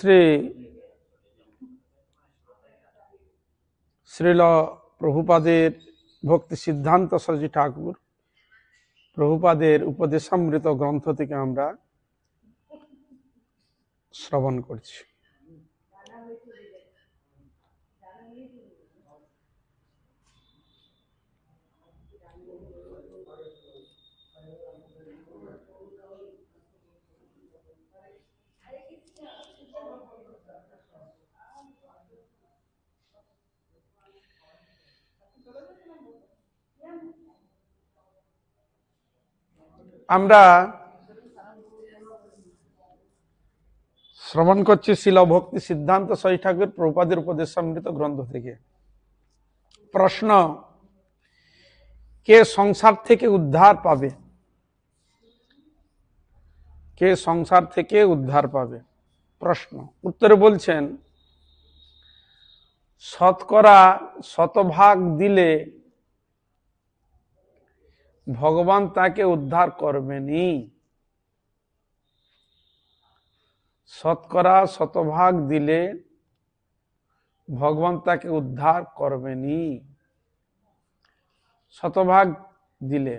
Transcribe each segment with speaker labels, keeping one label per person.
Speaker 1: শ্রী শ্রীল প্রভুপাদের ভক্তি সিদ্ধান্ত সরস্বতী ঠাকুর প্রভুপাদের উপদেশামৃত গ্রন্থ থেকে আমরা শ্রবণ করছি। আমরা শ্রবণ করছি শ্রীল ভক্তি সিদ্ধান্ত সরস্বতী ঠাকুর প্রভুপাদের উপদেশামৃত গ্রন্থ থেকে। প্রশ্ন: কে সংসার থেকে উদ্ধার পাবে? কে সংসার থেকে উদ্ধার পাবে? প্রশ্ন। উত্তরে বলছেন, শতকরা শতভাগ দিলে ভগবান তাকে উদ্ধার করবেনই। শতকরা শতভাগ দিলে ভগবান তাকে উদ্ধার করবেনই। শতভাগ দিলে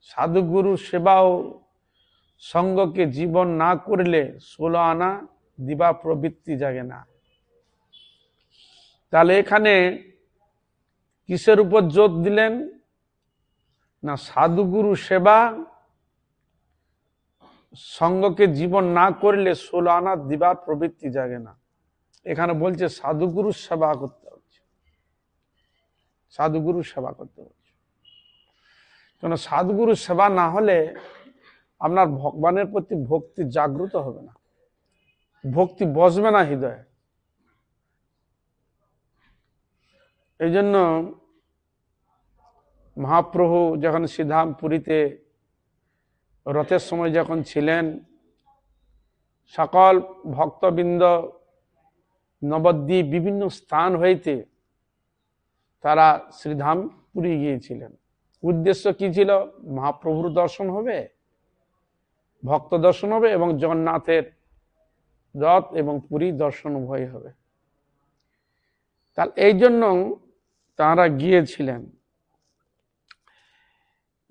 Speaker 1: সাধুগুরু সেবা ও সঙ্গকে জীবন না করলে 16 আনা দিবা প্রবৃত্তি জাগে না। তাহলে এখানে কিসের উপর জোর দিলেন? না, সাধুগুরু সেবা সঙ্গকে জীবন না করলে 16 আনা দিবার প্রবৃত্তি জাগে না। এখানে বলছে সাধুগুরু সেবা করতে হচ্ছে, সাধুগুরু সেবা করতে হচ্ছে। কেন? সাধুগুরু সেবা না হলে আপনার ভগবানের প্রতি ভক্তি জাগ্রত হবে না, ভক্তি বসবে না হৃদয়ে। এই জন্য মহাপ্রভু যখন সিধামপুরীতে রথের সময় যখন ছিলেন, সকল ভক্তবৃন্দ নবদ্বীপ বিভিন্ন স্থান হইতে তারা শ্রীধামপুরী গিয়েছিলেন। উদ্দেশ্য কি ছিল? মহাপ্রভুর দর্শন হবে, ভক্ত দর্শন হবে এবং জগন্নাথের রথ এবং পুরী দর্শন উভয় হবে। তাহলে এই জন্য তারা গিয়েছিলেন।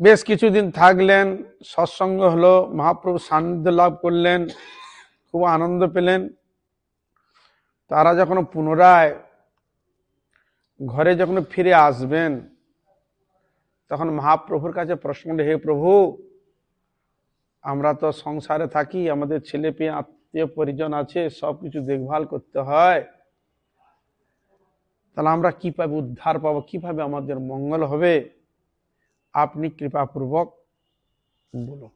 Speaker 1: বেশ কিছুদিন থাকলেন, সৎসঙ্গ হলো, মহাপ্রভু সান্নিধ্য লাভ করলেন, খুব আনন্দ পেলেন। তারা যখন পুনরায় ঘরে যখন ফিরে আসবেন, তখন মহাপ্রভুর কাছে প্রশ্ন করলেন, হে প্রভু, আমরা তো সংসারে থাকি, আমাদের ছেলে পেয়ে আত্মীয় পরিজন আছে, সবকিছু দেখভাল করতে হয়, তাহলে আমরা কিভাবে উদ্ধার পাবো, কিভাবে আমাদের মঙ্গল হবে? আপনি কৃপাপূর্বক বলুন,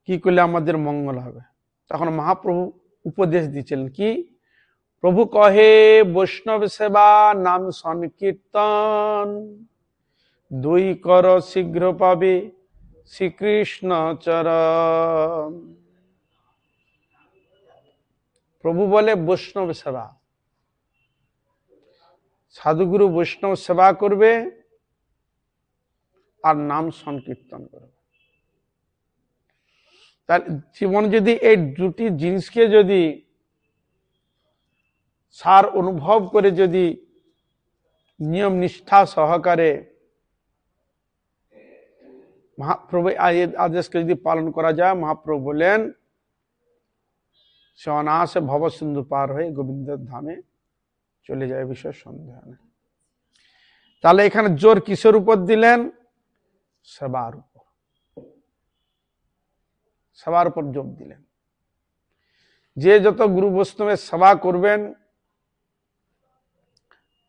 Speaker 1: কি করলে আমাদের মঙ্গল হবে? তখন মহাপ্রভু উপদেশ দিচ্ছিলেন কি? প্রভু কহে, বৈষ্ণব সেবা নাম সংকীর্তন, দুই কর শীঘ্র পাবে শ্রীকৃষ্ণ চরণ। প্রভু বলে বৈষ্ণব সেবা, সাধুগুরু বৈষ্ণব সেবা করবে আর নাম সংকীর্তন করবে। তার জীবন যদি এই দুটি জিনিসকে যদি সার অনুভব করে যদি নিয়ম নিষ্ঠা সহকারে মহাপ্রভু আদেশকে যদি পালন করা যায়, মহাপ্রভু বলেন সে অনায়াসে ভবসিন্ধু পার হয়ে গোবিন্দের ধামে চলে যায়, বিষয় সন্দেহ নেই। তাহলে এখানে জোর কিসের উপর দিলেন? সেবার উপর, সেবার উপর জোর দিলেন। যে যত গুরু বৈষ্ণবের সেবা করবেন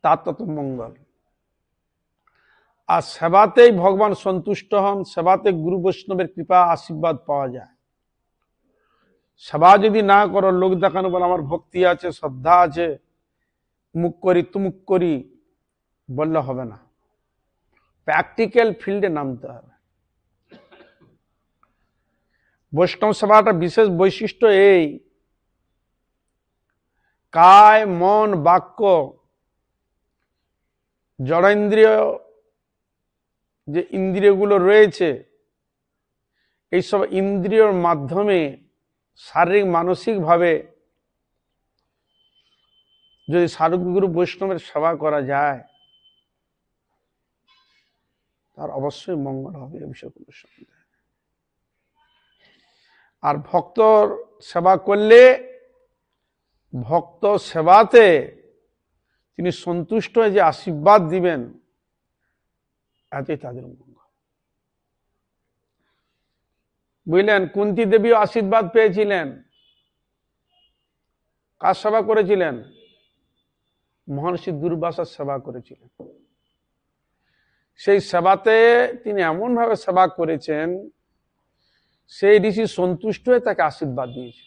Speaker 1: তার তত মঙ্গল। আর সেবাতেই ভগবান সন্তুষ্ট হন, সেবাতে গুরু বৈষ্ণবের কৃপা আশীর্বাদ পাওয়া যায়। সেবা যদি না করো, লোক দেখানো বলে আমার ভক্তি আছে, শ্রদ্ধা আছে, মুখ করি তুমুক করি বললে হবে না, প্র্যাকটিক্যাল ফিল্ডে নামতে হবে। বৈষ্ণব সেবাটা বিশেষ বৈশিষ্ট্য এই, কায় মন বাক্য জড়েন্দ্রিয় যে ইন্দ্রিয়গুলো রয়েছে, এইসব ইন্দ্রিয়র মাধ্যমে শারীরিক মানসিক ভাবে যদি সাধুগুরু বৈষ্ণবের সেবা করা যায় তার অবশ্যই মঙ্গল হবে, এ বিষয়ে কোনো সন্দেহ নেই। আর ভক্তর সেবা করলে ভক্ত সেবাতে তিনি সন্তুষ্ট হয়ে যে আশীর্বাদ দিবেন, এতই তাদের মঙ্গল। বুঝলেন, কুন্তী দেবীও আশীর্বাদ পেয়েছিলেন। কার সেবা করেছিলেন? মহর্ষি দুর্বাসার সেবা করেছিলেন। সেই সেবাতে তিনি এমন ভাবে সেবা করেছেন, সেই ঋষি সন্তুষ্ট হয়ে তাকে আশীর্বাদ দিয়েছে।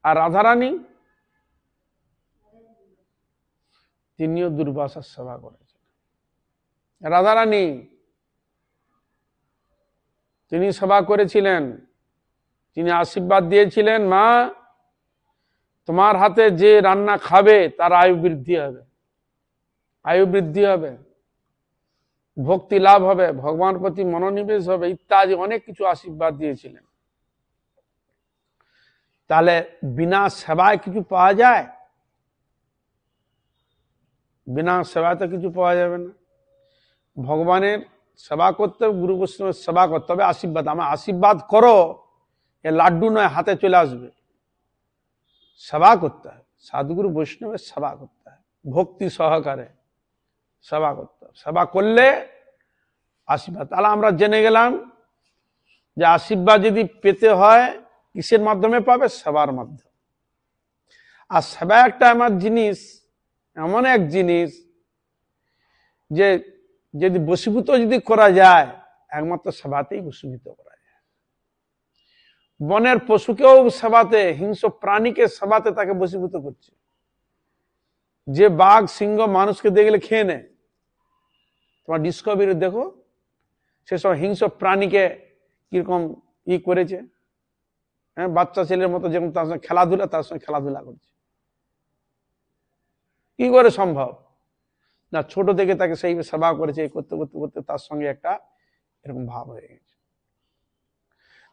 Speaker 1: আর রাধারানী, তিনিও দুর্বাসার সেবা করেছেন। রাধারানী তিনি সেবা করেছিলেন, তিনি আশীর্বাদ দিয়েছিলেন, মা তোমার হাতে যে রান্না খাবে তার আয়ু বৃদ্ধি হবে, আয়ু বৃদ্ধি হবে, ভক্তি লাভ হবে, ভগবানের প্রতি মনোনিবেশ হবে, ইত্যাদি অনেক কিছু আশীর্বাদ দিয়েছিলেন। তাহলে বিনা সেবায় কিছু পাওয়া যায়? বিনা সেবায় তো কিছু পাওয়া যাবে না। ভগবানের সেবা করতে হবে, গুরু বৈষ্ণবের সেবা করতে হবে, আশীর্বাদ। আমার আশীর্বাদ করো, এ লাড্ডু নয় হাতে চলে আসবে। সেবা করতে হবে, সাধুগুরু বৈষ্ণবের সেবা করতে হবে, ভক্তি সহকারে সেবা করতে হবে। সেবা করলে আশীর্বাদ। তাহলে আমরা জেনে গেলাম যে আশীর্বাদ যদি পেতে হয় কিসের মাধ্যমে পাবে? সেবার মাধ্যমে। আর সেবা একটা আমার জিনিস, এমন এক জিনিস যে যদি বশীভূত যদি করা যায়, একমাত্র সেবাতেই বশীভূত করা যায়। বনের পশুকেও সেবাতে, হিংস্র প্রাণীকে সেবাতে তাকে বশীভূত করছে। যে বাঘ সিংহ মানুষকে দেখলে খেয়ে নেয়, তোমার ডিসকভারি দেখো, সেসব হিংস্র প্রাণীকে কিরকম করেছে। হ্যাঁ, বাচ্চা ছেলের মতো যেমন তার সঙ্গে খেলাধুলা, তার সঙ্গে খেলাধুলা করছে। কি করে সম্ভব? না, ছোট থেকে তাকে সেই সেবা করেছে, করতে করতে করতে তার সঙ্গে একটা এরকম ভাব হয়ে গেছে।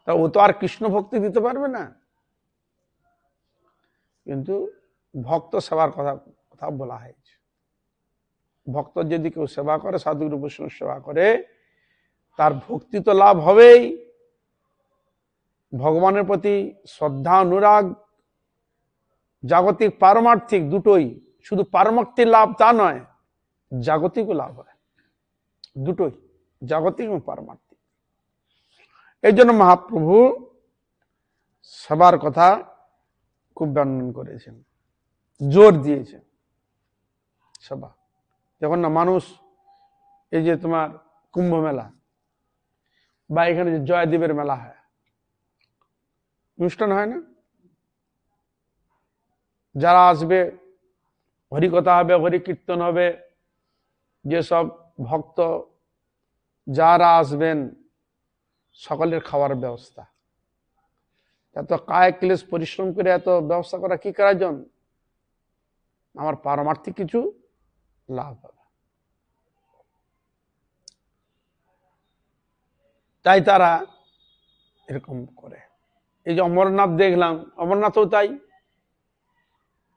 Speaker 1: তা ও তো আর কৃষ্ণ ভক্তি দিতে পারবে না, কিন্তু ভক্ত সেবার কথা বলা হয়েছে। ভক্ত যদি কেউ সেবা করে, সাধুগুরু বৈষ্ণব সেবা করে, তার ভক্তি তো লাভ হবেই, ভগবানের প্রতি শ্রদ্ধা অনুরাগ, জাগতিক পারমার্থিক দুটোই, শুধু পারমার্থিক লাভ তা নয়, জাগতিকও লাভ হয়, দুটোই, জাগতিক এবং পারমার্থিক। এই জন্য মহাপ্রভু সেবার কথা খুব বর্ণন করেছেন, জোর দিয়েছেন। সেবা যখন না মানুষ, এই যে তোমার কুম্ভ মেলা বা এখানে যে জয়দেবের মেলা হয়, অনুষ্ঠান হয় না, যারা আসবে, হরিকথা হবে, হরি কীর্তন হবে, যেসব ভক্ত যারা আসবেন সকলের খাওয়ার ব্যবস্থা। এত কায় ক্লেশ পরিশ্রম করে এত ব্যবস্থা করা কি করার জন্য? আমার পারমার্থিক কিছু লাভ হবে, তাই তারা এরকম করে। এই যে অমরনাথ দেখলাম, অমরনাথও তাই,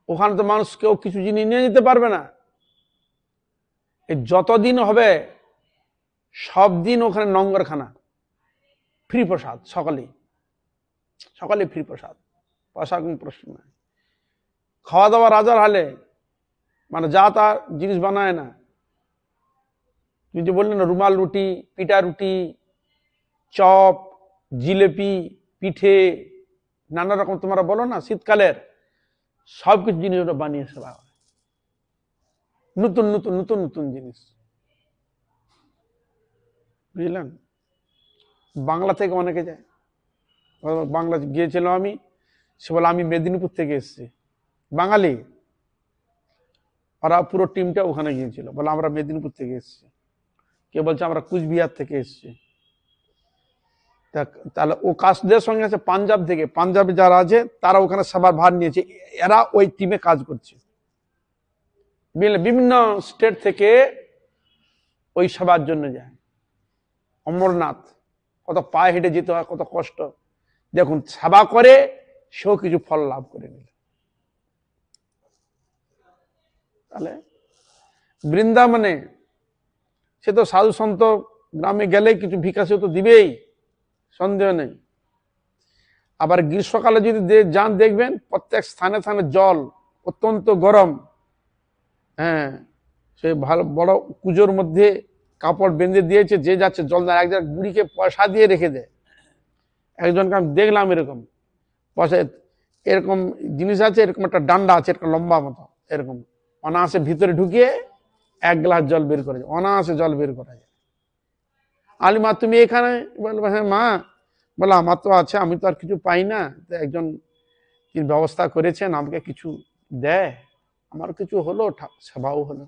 Speaker 1: ওখানে তো মানুষ কেউ কিছু জিনিস নিয়ে যেতে পারবে না। এই যতদিন হবে সব দিন ওখানে নঙ্গরখানা, ফ্রি প্রসাদ, সকলে ফ্রি প্রসাদ, পয়সার কোন প্রশ্ন নাই। খাওয়া দাওয়া রাজার হালে, মানে যা তা জিনিস বানায় না। তুমি যে বললেন রুমাল রুটি, পিঠা রুটি, চপ, জিলেপি, পিঠে, নানা রকম তোমরা বলো না শীতকালের, সবকিছু জিনিস ওটা বানিয়ে সেবা হয়, নতুন নতুন নতুন নতুন জিনিস। বুঝলেন? বাংলা থেকে অনেকে যায়, বাংলা গিয়েছিলাম আমি, সে বলে আমি মেদিনীপুর থেকে এসেছি, বাঙালি, ওরা পুরো টিমটা ওখানে গিয়েছিল, বলে আমরা মেদিনীপুর থেকে এসেছি, কে বলছে আমরা কুচবিহার থেকে এসেছি। তাহলে ও কাজদের সঙ্গে আছে পাঞ্জাব থেকে, পাঞ্জাবে যারা আছে তারা ওখানে সেবার ভার নিয়েছে, এরা ওই টিমে কাজ করছে। বিভিন্ন স্টেট থেকে ওই সেবার জন্য যায়। অমরনাথ কত পায়ে হেঁটে যেতে হয়, কত কষ্ট, দেখুন, সেবা করে সেও কিছু ফল লাভ করে নিল। তাহলে বৃন্দাবনে সে তো সাধু সন্ত গ্রামে গেলে কিছু ভিক্ষা সে তো দিবেই, সন্দেহ নেই। আবার গ্রীষ্মকালে যদি যান, দেখবেন প্রত্যেক স্থানে স্থানে জল অত্যন্ত গরম। হ্যাঁ, সে ভালো বড় কুজোর মধ্যে কাপড় বেঁধে দিয়েছে, যে যাচ্ছে জল না, একজন বুড়িকে পয়সা দিয়ে রেখে দেয়। একজনকে আমি দেখলাম এরকম পয়সা, এরকম জিনিস আছে, এরকম একটা ডান্ডা আছে এরকম লম্বা মতো, এরকম অনায়াসে ভিতরে ঢুকিয়ে 1 গ্লাস জল বের করে, অনায়াসে জল বের করা যায়। আলি মা তুমি এখানে? বলবো হ্যাঁ মা। বলে আমার তো আছে, আমি তো আর কিছু পাই না, একজন কি ব্যবস্থা করেছেন, আমাকে কিছু দেয়, আমার কিছু হলো, সেবাও হলো।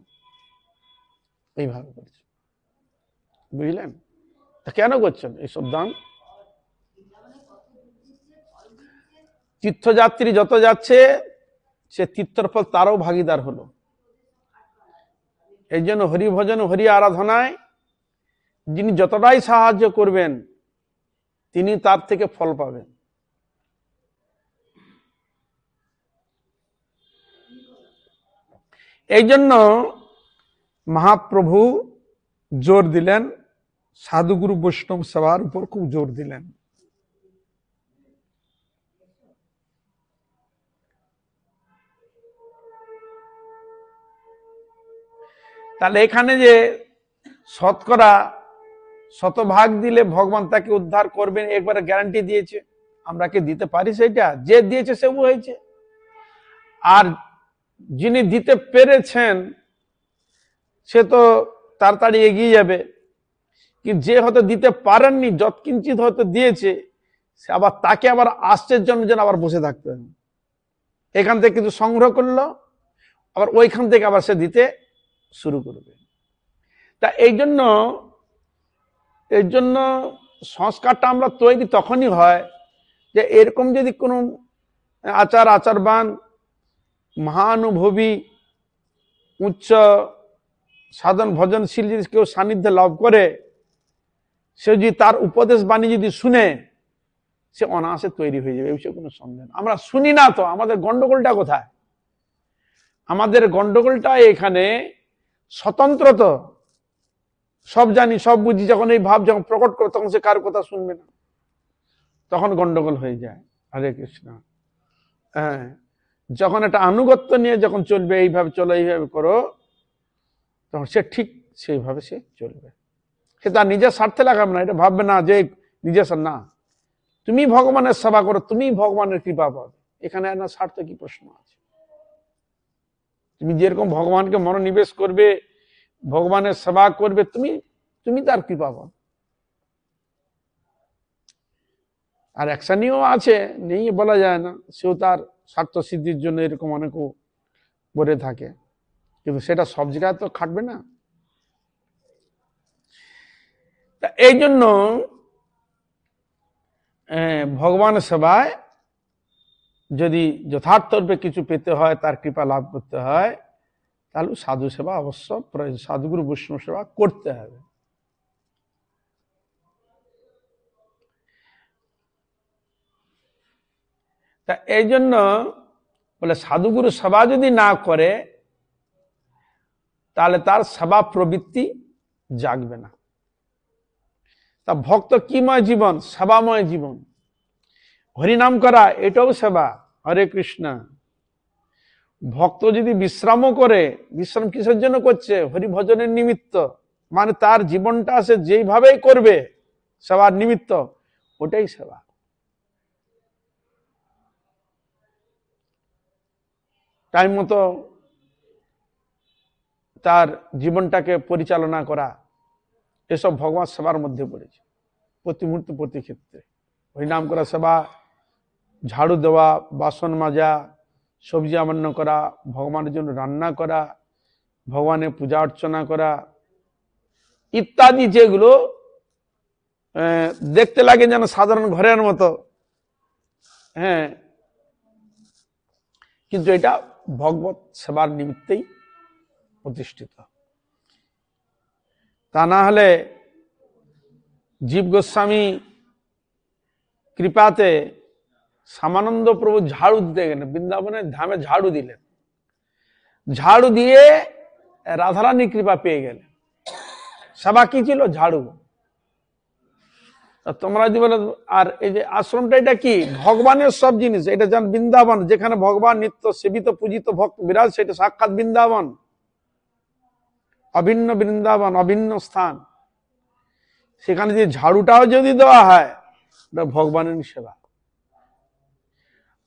Speaker 1: এইভাবে করছে, বুঝলেন? তা কেন করছেন এইসব দান? তীর্থযাত্রী যত যাচ্ছে, সে তীর্থর ফল তারও ভাগিদার হলো। এই জন্য হরি ভজন হরি আরাধনায় যিনি যতটাই সাহায্য করবেন, তিনি তার থেকে ফল পাবেন। এই জন্য মহাপ্রভু জোর দিলেন, সাধুগুরু বৈষ্ণব সেবার উপর খুব জোর দিলেন। তাহলে এখানে যে শতকরা শতভাগ দিলে ভগবান তাকে উদ্ধার করবেন, একবারে গ্যারান্টি দিয়েছে। আমরা কি দিতে পারি সেটা? যে দিয়েছে সে হয়েছে। আর যিনি দিতে পেরেছেন সে তো তাড়াতাড়ি এগিয়ে যাবে। কিন্তু যে হয়তো দিতে পারেননি, যৎকিঞ্চিত হয়তো দিয়েছে, সে আবার তাকে আবার আশ্চর্যের জন্য যেন আবার বসে থাকতে হবে। এখান থেকে কিছু সংগ্রহ করলো, আবার ওইখান থেকে আবার সে দিতে শুরু করবে। তা এই জন্য সংস্কারটা আমরা তৈরি তখনই হয় যে এরকম যদি কোনো আচারবান মহানুভবী উচ্চ সাধন ভজনশীল যদি কেউ সান্নিধ্য লাভ করে, সে যদি তার উপদেশ বাণী যদি শুনে, সে অনায়াসে তৈরি হয়ে যাবে, এই বিষয়ে কোনো সন্দেহ নেই। আমরা শুনি না তো, আমাদের গন্ডগোলটা কোথায়? আমাদের গন্ডগোলটা এখানে স্বতন্ত্র তো সব জানি সব বুঝি, যখন এই ভাব যখন প্রকট করে তখন সে কার কথা শুনবে না, তখন গন্ডগোল হয়ে যায়। হরে কৃষ্ণ। হ্যাঁ, যখন একটা আনুগত্য নিয়ে যখন চলবে, এইভাবে চলো, এইভাবে করো, তখন সে ঠিক সেইভাবে সে চলবে। সে তার নিজের স্বার্থে লাগাবে না, এটা ভাববে না যে নিজের না, তুমি ভগবানের সেবা করো, তুমি ভগবানের কৃপা পাবে। এখানে না স্বার্থ কি প্রশ্ন আছে? তুমি যেরকম ভগবানকে মনোনিবেশ করবে, ভগবানের সেবা করবে, তুমি তার কৃপা পাবে। আর একসানিও আছে, নেই বলা যায় না, সেও তার স্বার্থ সিদ্ধির জন্য এরকম অনেকও করে থাকে, কিন্তু সেটা সব জায়গায় তো খাটবে না। তা এই জন্য ভগবান সেবায় যদি যথার্থরূপে কিছু পেতে হয়, তার কৃপা লাভ করতে হয়, তাহলে সাধু সেবা অবশ্য প্রয়োজন, সাধুগুরু বৈষ্ণব সেবা করতে হবে। তা এই জন্য বলে সাধুগুরু সেবা যদি না করে, তাহলে তার সেবা প্রবৃত্তি জাগবে না। তা ভক্ত কিময় জীবন? সেবাময় জীবন। হরিনাম করা এটাও সেবা। হরে কৃষ্ণ। ভক্ত যদি বিশ্রামও করে, বিশ্রাম কিসের জন্য করছে? হরি ভজনের নিমিত্ত। মানে তার জীবনটা সে যেইভাবেই করবে সেবার নিমিত্ত, ওটাই সেবা। টাইম মতো তার জীবনটাকে পরিচালনা করা, এসব ভগবান সেবার মধ্যে পড়েছে, প্রতি মুহূর্তে প্রতি ক্ষেত্রে। হরিনাম করা সেবা, ঝাড়ু দেওয়া, বাসন মাজা, সবজি আমান্য করা, ভগবানের জন্য রান্না করা, ভগবানের পূজা অর্চনা করা ইত্যাদি, যেগুলো দেখতে লাগে যেন সাধারণ ঘরের মতো, হ্যাঁ, কিন্তু এটা ভগবত সেবার নিমিত্তেই প্রতিষ্ঠিত। তা না হলে জীব গোস্বামী কৃপাতে শ্যামানন্দ প্রভু ঝাড়ু দিতে গেলেন, বৃন্দাবনের ধামে ঝাড়ু দিলেন, ঝাড়ু দিয়ে রাধারানী কৃপা পেয়ে গেলেন। সেবা কি ছিল? ঝাড়ু। তোমরা যদি বলো, আর এই যে আশ্রমটা, এটা কি? ভগবানের সব জিনিস। এটা যেন বৃন্দাবন, যেখানে ভগবান নিত্য সেবিত পূজিত ভক্ত বিরাজ, সেটা সাক্ষাৎ বৃন্দাবন, অভিন্ন বৃন্দাবন, অভিন্ন স্থান। সেখানে যে ঝাড়ুটাও যদি দেওয়া হয়, ওটা ভগবানের সেবা।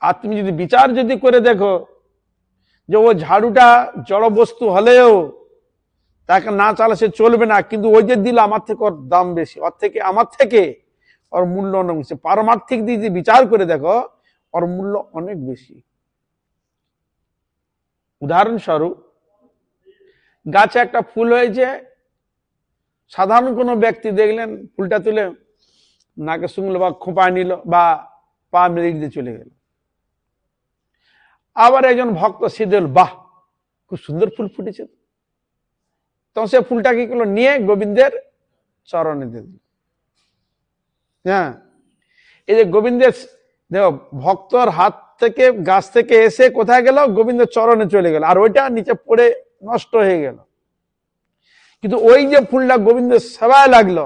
Speaker 1: আর তুমি যদি বিচার যদি করে দেখো যে ও ঝাড়ুটা জড় বস্তু হলেও তাকে না চালে সে চলবে না, কিন্তু ওই যে দিল, আমার থেকে ওর দাম বেশি, ওর থেকে আমার থেকে ওর মূল্য অনেক বেশি। পারমার্থিক দিয়ে যদি বিচার করে দেখো, ওর মূল্য অনেক বেশি। উদাহরণস্বরূপ, গাছে একটা ফুল হয়েছে, সাধারণ কোনো ব্যক্তি দেখলেন ফুলটা তুলে নাকে শুনলো বা খোঁপায় নিল বা পা মেরে দিয়ে চলে গেল। আবার একজন ভক্ত সিদ্ধল, বাহ খুব সুন্দর ফুল ফুটেছে, তখন সে ফুলটা কি করলো, নিয়ে গোবিন্দের চরণে দিয়ে দিল। হ্যাঁ, এই যে গোবিন্দের, দেখো ভক্তর হাত থেকে গাছ থেকে এসে কোথায় গেল? গোবিন্দের চরণে চলে গেল, আর ওইটা নিচে পড়ে নষ্ট হয়ে গেল। কিন্তু ওই যে ফুলটা গোবিন্দের সেবায় লাগলো,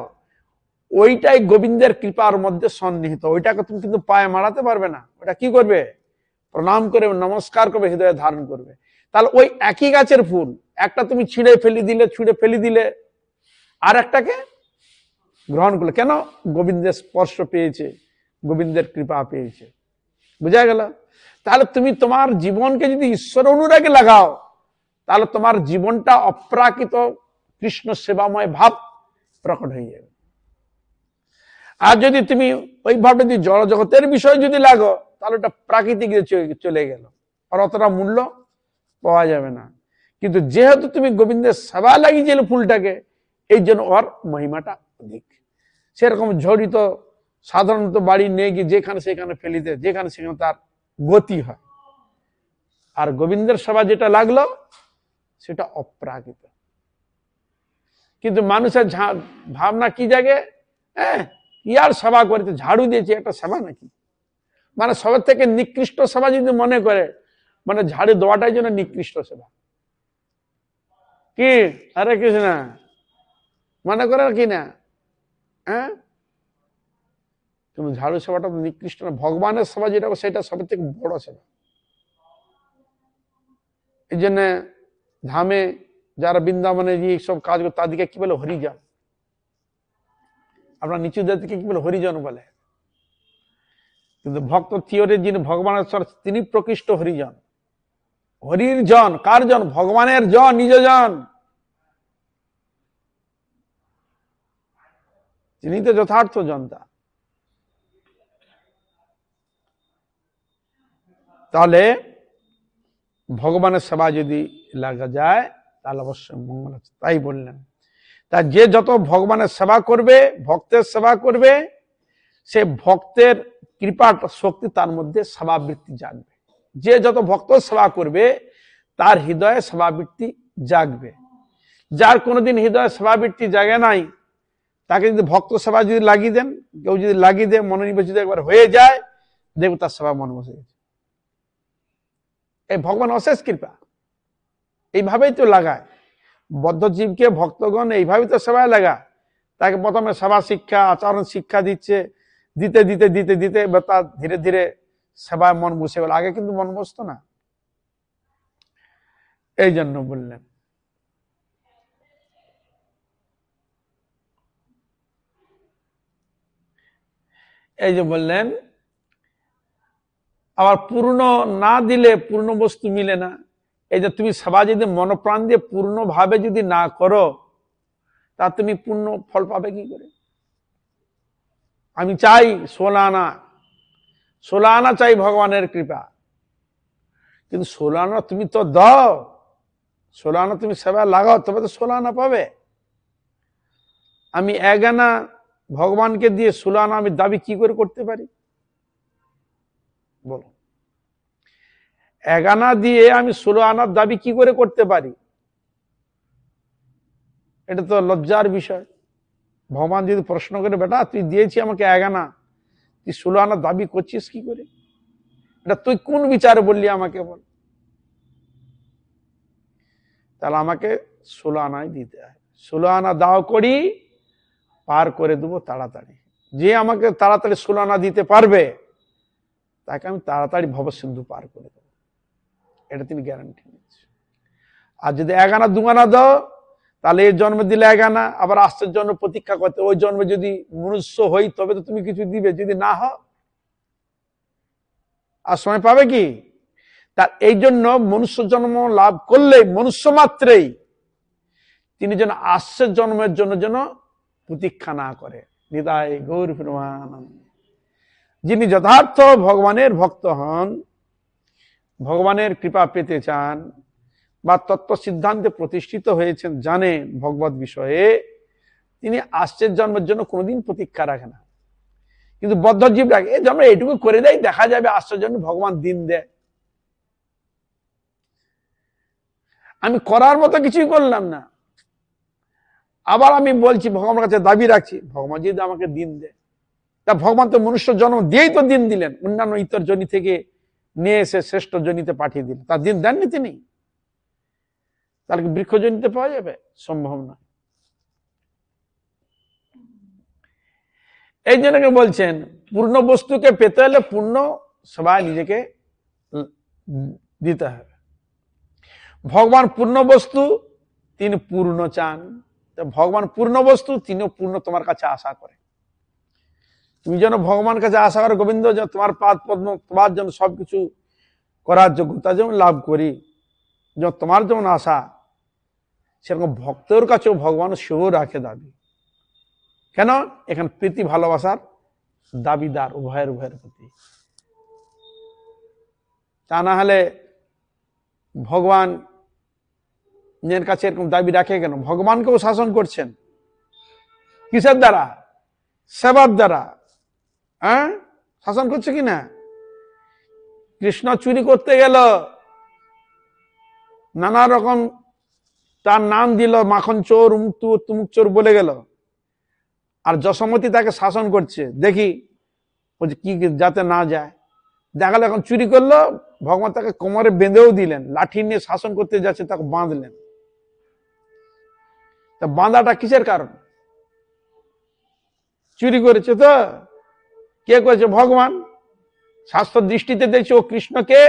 Speaker 1: ওইটাই গোবিন্দের কৃপার মধ্যে সন্নিহিত। ওইটাকে তুমি কিন্তু পায়ে মারাতে পারবে না। ওটা কি করবে? প্রণাম করে নমস্কার করবে, হৃদয়ে ধারণ করবে। তাহলে ওই একই গাছের ফুল, একটা তুমি ছুঁড়ে ফেলে দিলে, আর একটাকে গ্রহণ করলে। কেন? গোবিন্দের স্পর্শ পেয়েছে, গোবিন্দের কৃপা পেয়েছে। বুঝা গেল? তাহলে তুমি তোমার জীবনকে যদি ঈশ্বর অনুরাগে লাগাও, তাহলে তোমার জীবনটা অপ্রাকৃত কৃষ্ণ সেবাময় ভাব প্রকট হয়ে যাবে। আর যদি তুমি ওইভাবে যদি জড় জগতের বিষয় যদি লাগো, তাহলে ওটা প্রাকৃতিক চলে গেল, আর অতটা মূল্য পাওয়া যাবে না। কিন্তু যেহেতু তুমি গোবিন্দের সেবা লাগিয়েছিলে ফুলটাকে, এই জন্য ওর মহিমাটা অধিক। সেরকম ঝড়িত সাধারণত বাড়ি নিয়ে গিয়ে যেখানে সেখানে ফেলিতে, যেখানে সেখানে তার গতি হয়। আর গোবিন্দের সেবা যেটা লাগলো, সেটা অপ্রাকৃত। কিন্তু মানুষের ভাবনা কি জাগে, ইয়ার সেবা করেছে, ঝাড়ু দিয়েছে, একটা সেবা নাকি? মানে সবার থেকে নিকৃষ্ট সেবা যদি মনে করে, মানে ঝাড়ু দেওয়াটাই জন্য নিকৃষ্ট সেবা। কি হরে কৃষ্ণ মনে করে কি না? হ্যাঁ, কিন্তু ঝাড়ু সেবাটা তো নিকৃষ্ট না। ভগবানের সেবা যেটা, সেটা সবার থেকে বড় সেবা। এই জন্য ধামে যারা বৃন্দাবনে যে সব কাজ করে, তাদেরকে কি বলে? হরিজন। আপনার নিচু জাতিকে কি বলে? হরিজন বলে। কিন্তু ভক্ত থিওরির যিনি ভগবানের স্বর, তিনি প্রকৃষ্ট হরিজন। হরির জন, কার জন? ভগবানের জন, নিজ জন। তিনি তো যথার্থ জনতা। তাহলে ভগবানের সেবা যদি লাগা যায়, তাহলে অবশ্যই মঙ্গল আছে। তাই বললেন, তা যে যত ভগবানের সেবা করবে, ভক্তের সেবা করবে, সে ভক্তের কৃপা শক্তি তার মধ্যে সেবাবৃত্তি জাগবে। যে যত ভক্ত সেবা করবে, তার হৃদয়ে সেবাবৃত্তি জাগবে। যার কোনোদিন হৃদয়ে সেবাবৃত্তি জাগে নাই, তাকে যদি ভক্ত সেবা যদি লাগিয়ে দেন, কেউ যদি লাগিয়ে দেয়, মনোনিবেশ যদি একবার হয়ে যায়, দেখবে তার সেবা মন বসে গেছে। এই ভগবান অশেষ কৃপা, এইভাবেই তো লাগায়। বদ্ধজীবকে ভক্তগণ এইভাবেই তো সেবায় লাগা। তাকে প্রথমে সেবা শিক্ষা, আচরণ শিক্ষা দিচ্ছে, দিতে দিতে দিতে দিতে তার ধীরে ধীরে সেবায় মন বসে গেল। আগে কিন্তু মন বসতো না। এই জন্য বললেন। এই যে বললেন, আবার পূর্ণ না দিলে পূর্ণ বস্তু মিলে না। এই যে তুমি সেবা যদি মনপ্রাণ দিয়ে পূর্ণ ভাবে যদি না করো, তা তুমি পূর্ণ ফল পাবে কি করে? আমি চাই 16 আনা, 16 আনা চাই ভগবানের কৃপা, কিন্তু 16 আনা তুমি তো দাও, 16 আনা তুমি সেবা লাগাও, তবে তো 16 আনা পাবে। আমি 1 আনা ভগবানকে দিয়ে 16 আনা আমি দাবি কি করে করতে পারি? বলো, 1 আনা দিয়ে আমি 16 আনার দাবি কি করে করতে পারি? এটা তো লজ্জার বিষয়। ভগবান যদি প্রশ্ন করে, বেটা তুই দিয়েছি আমাকে 1 আনা, তুই 16 আনা দাবি করছিস কি করে? এটা তুই কোন বিচারে বললি আমাকে বল? তাহলে আমাকে 16 আনাই দিতে হয়। 16 আনা দাও করি, পার করে দেবো তাড়াতাড়ি। যে আমাকে তাড়াতাড়ি 16 আনা দিতে পারবে তাকে আমি তাড়াতাড়ি ভবসিন্ধু পার করে দেবো, এটা তিনি গ্যারান্টি নিচ্ছে। আর যদি 1 আনা 2 আনা দাও, তাহলে এই জন্মে দিলে 1 আনা, আবার আসছে জন্ম প্রতীক্ষা করতে, ওই জন্মে যদি মনুষ্য হই তবে তো তুমি কিছু দিবে, যদি না হও আর সময় পাবে কি? তার এই জন্য মনুষ্য জন্ম লাভ করলেই, মনুষ্য মাত্রেই তিনি যেন আসছে জন্মের জন্য যেন প্রতীক্ষা না করে। নিতাই গৌর প্রেমানন্দ। যিনি যথার্থ ভগবানের ভক্ত হন, ভগবানের কৃপা পেতে চান বা তত্ত্ব সিদ্ধান্তে প্রতিষ্ঠিত হয়েছেন, জানেন ভগবত বিষয়ে, তিনি আসছের জন্মের জন্য কোনোদিন প্রতীক্ষা রাখে না। কিন্তু বদ্ধজীব রাখে, এই জন্ম এইটুকু করে দেয়, দেখা যাবে আসছের জন্য ভগবান দিন দেয়। আমি করার মতো কিছুই করলাম না, আবার আমি বলছি ভগবানের কাছে দাবি রাখছি, ভগবান যদি আমাকে দিন দেয়, তা ভগবান তো মনুষ্য জন্ম দিয়েই তো দিন দিলেন, অন্যান্য ইতর জনি থেকে নিয়ে এসে শ্রেষ্ঠ জনিতে পাঠিয়ে দিলেন, তার দিন দেননি তিনি? তাহলে কি বৃক্ষ জনিতে পাওয়া যাবে? সম্ভব না। এই জন্য বলছেন পূর্ণ বস্তুকে পেতে হলে পূর্ণ সবাই নিজেকে দিতে হবে। ভগবান পূর্ণ বস্তু, তিনি পূর্ণ চান। ভগবান পূর্ণ বস্তু, তিনিও পূর্ণ তোমার কাছে আশা করে। তুমি যেন ভগবান কাছে আশা করো, গোবিন্দ যেন তোমার পাদ পদ্ম, তোমার জন্য সবকিছু করার যোগ্যতা যেমন লাভ করি, যেমন তোমার যেমন আশা, সেরকম ভক্তের কাছেও ভগবান সেও রাখে দাবি। কেন? এখানে প্রীতি ভালোবাসার দাবিদার উভয়ের প্রতি। তা না হলে ভগবান নিজের কাছে এরকম দাবি রাখে কেন? ভগবানকেও শাসন করছেন কিসের দ্বারা? সেবার দ্বারা। হ্যাঁ, শাসন করছে কিনা? কৃষ্ণ চুরি করতে গেল, নানা রকম তার নাম দিল, মাখন চোর, তুমুক চোর বলে গেল, আর যশোমতী তাকে শাসন করছে, দেখি কি যাতে না যায়। দেখালো এখন চুরি করলো, ভগবান তাকে কোমরে বেঁধেও দিলেন, লাঠি নিয়ে শাসন করতে যাচ্ছে তাকে বাঁধলেন। তা বাঁধাটা কিসের কারণ? চুরি করেছে তো। কে করেছে? ভগবান। শাস্ত্র দৃষ্টিতে দেখছে ও কৃষ্ণকে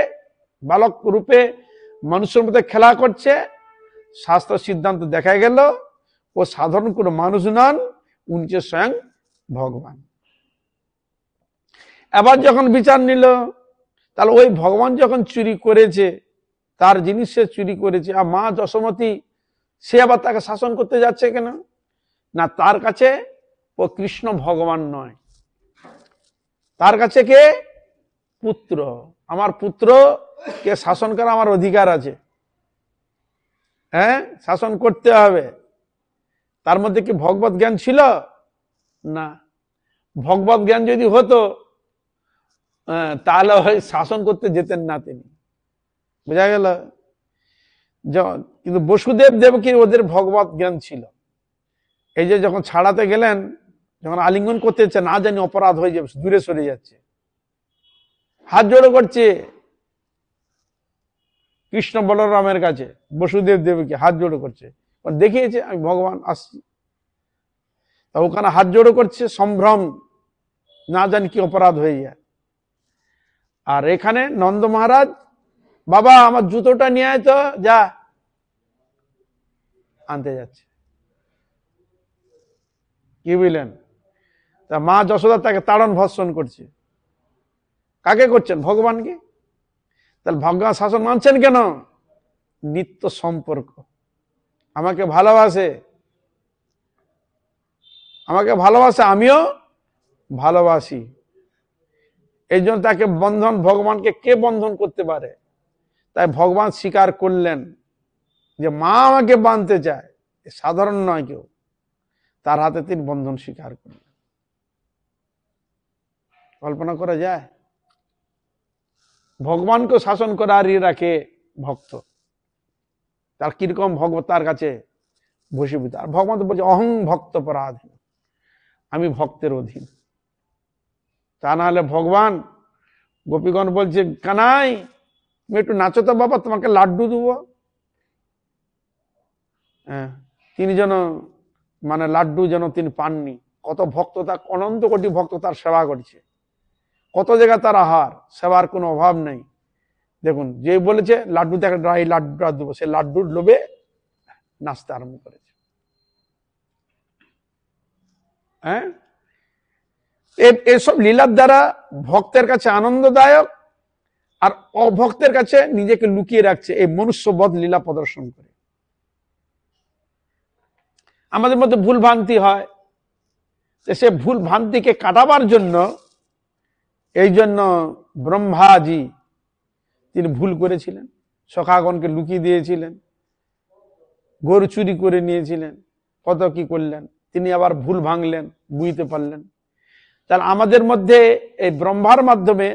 Speaker 1: বালক রূপে মানুষের মধ্যে খেলা করছে। শাস্ত্র সিদ্ধান্ত দেখা গেল ও সাধারণ কোনো মানুষ নন, উনি যে স্বয়ং ভগবান। এবার যখন বিচার নিল, তাহলে ওই ভগবান যখন চুরি করেছে, তার জিনিস সে চুরি করেছে, আর মা যশোমতী সে আবার তাকে শাসন করতে যাচ্ছে কেন? না, তার কাছে ও কৃষ্ণ ভগবান নয়, তার কাছে কে? পুত্র। আমার পুত্র কে শাসন করা আমার অধিকার আছে, হ্যাঁ, শাসন করতে হবে। তার মধ্যে কি ভগবত জ্ঞান ছিল? না। ভগবত জ্ঞান যদি হতো তাহলে শাসন করতে যেতেন না তিনি। বোঝা গেল? কিন্তু বসুদেব দেবকীর ওদের ভগবত জ্ঞান ছিল। এই যে যখন ছাড়াতে গেলেন, যখন আলিঙ্গন করতে যাচ্ছে, না জানি অপরাধ হয়ে যাবে, দূরে সরে যাচ্ছে, হাত জোড়ো করছে কৃষ্ণ বলরামের কাছে, বসুদেব দেবকী হাত জোড়ো করছে, দেখিয়েছে আমি ভগবান আসছি। তা ওখানে হাত জোড়ো করছে, সম্ভ্রম, না জানি কি অপরাধ হয়ে যায়। আর এখানে নন্দ মহারাজ, বাবা আমার জুতোটা নিয়ে আয় তো, যা, আনতে যাচ্ছে। কি বুঝলেন? তা মা যশোদা তাকে তাড়ন ভর্ষণ করছে। কাকে করছেন? ভগবানকে। তাহলে ভগবান শাসন মানছেন কেন? নিত্য সম্পর্ক। আমাকে ভালোবাসে, আমাকে ভালোবাসে, আমিও ভালোবাসি, এই জন্য তাকে বন্ধন, ভগবানকে কে বন্ধন করতে পারে? তাই ভগবান স্বীকার করলেন যে মা আমাকে বাঁধতে চায়, সাধারণ নয় কেউ, তার হাতে তিনি বন্ধন স্বীকার করলেন। কল্পনা করা যায়? ভগবানকে শাসন করার রাখে ভক্ত, তার কিরকম ভগবত তার কাছে বসীভূত। আর ভগবান তো বলছে অহং ভক্ত পরাধীন, আমি ভক্তের অধীন। তা না হলে ভগবান গোপীগণ বলছে, কানাই তুমি একটু নাচো তো বাবা, তোমাকে লাড্ডু দেবো। হ্যাঁ, তিনি যেন মানে লাড্ডু যেন তিনি পাননি। কত ভক্ত, তার অনন্ত কোটি ভক্ত তার সেবা করছে, কত জায়গায় তার আহার, সেবার কোনো অভাব নেই। দেখুন, যে বলেছে লাড্ডু দেখে ড্রাই লাড্ডুটা দেবো, সে লাড্ডুর লোভে নাচতে আরম্ভ করেছে। হ্যাঁ, এসব লীলার দ্বারা ভক্তের কাছে আনন্দদায়ক, আর অভক্তের কাছে নিজেকে লুকিয়ে রাখছে এই মনুষ্যবধ লীলা প্রদর্শন করে। আমাদের মধ্যে ভুল ভ্রান্তি হয়, সে ভুল ভ্রান্তিকে কাটাবার জন্য এই জন্য ব্রহ্মাজি তিনি ভুল করেছিলেন, সখাগণকে লুকিয়ে দিয়েছিলেন, গরু চুরি করে নিয়েছিলেন, কত কি করলেন, তিনি আবার ভুল ভাঙলেন, বুঝতে পারলেন। তাহলে আমাদের মধ্যে এই ব্রহ্মার মাধ্যমে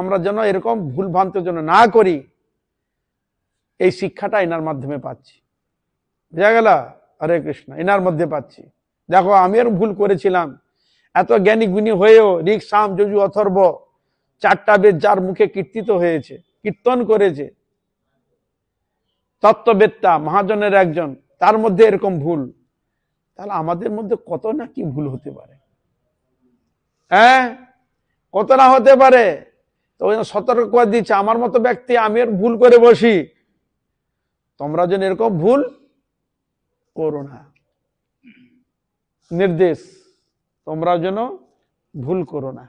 Speaker 1: আমরা যেন এরকম ভুল ভ্রান্ত যেন না করি, এই শিক্ষাটা এনার মাধ্যমে পাচ্ছি। বুঝা গেল? হরে কৃষ্ণ, এনার মধ্যে পাচ্ছি। দেখো, আমি আর ভুল করেছিলাম, এত জ্ঞানী গুণী হয়েও ঋক সাম যজু অথর্ব 4টা বেদ যার মুখে কীর্তিত হয়েছে, কীর্তন করেছে, তত্ত্ববেত্তা মহাজনের একজন, তার মধ্যে এরকম ভুল, তাহলে আমাদের মধ্যে কত না কি ভুল হতে পারে। হ্যাঁ, কত না হতে পারে। তো সতর্ক করে দিচ্ছে, আমার মতো ব্যক্তি আমি আর ভুল করে বসি, তোমরা যেন এরকম ভুল করো না। নির্দেশ, তোমরা যেন ভুল করো না।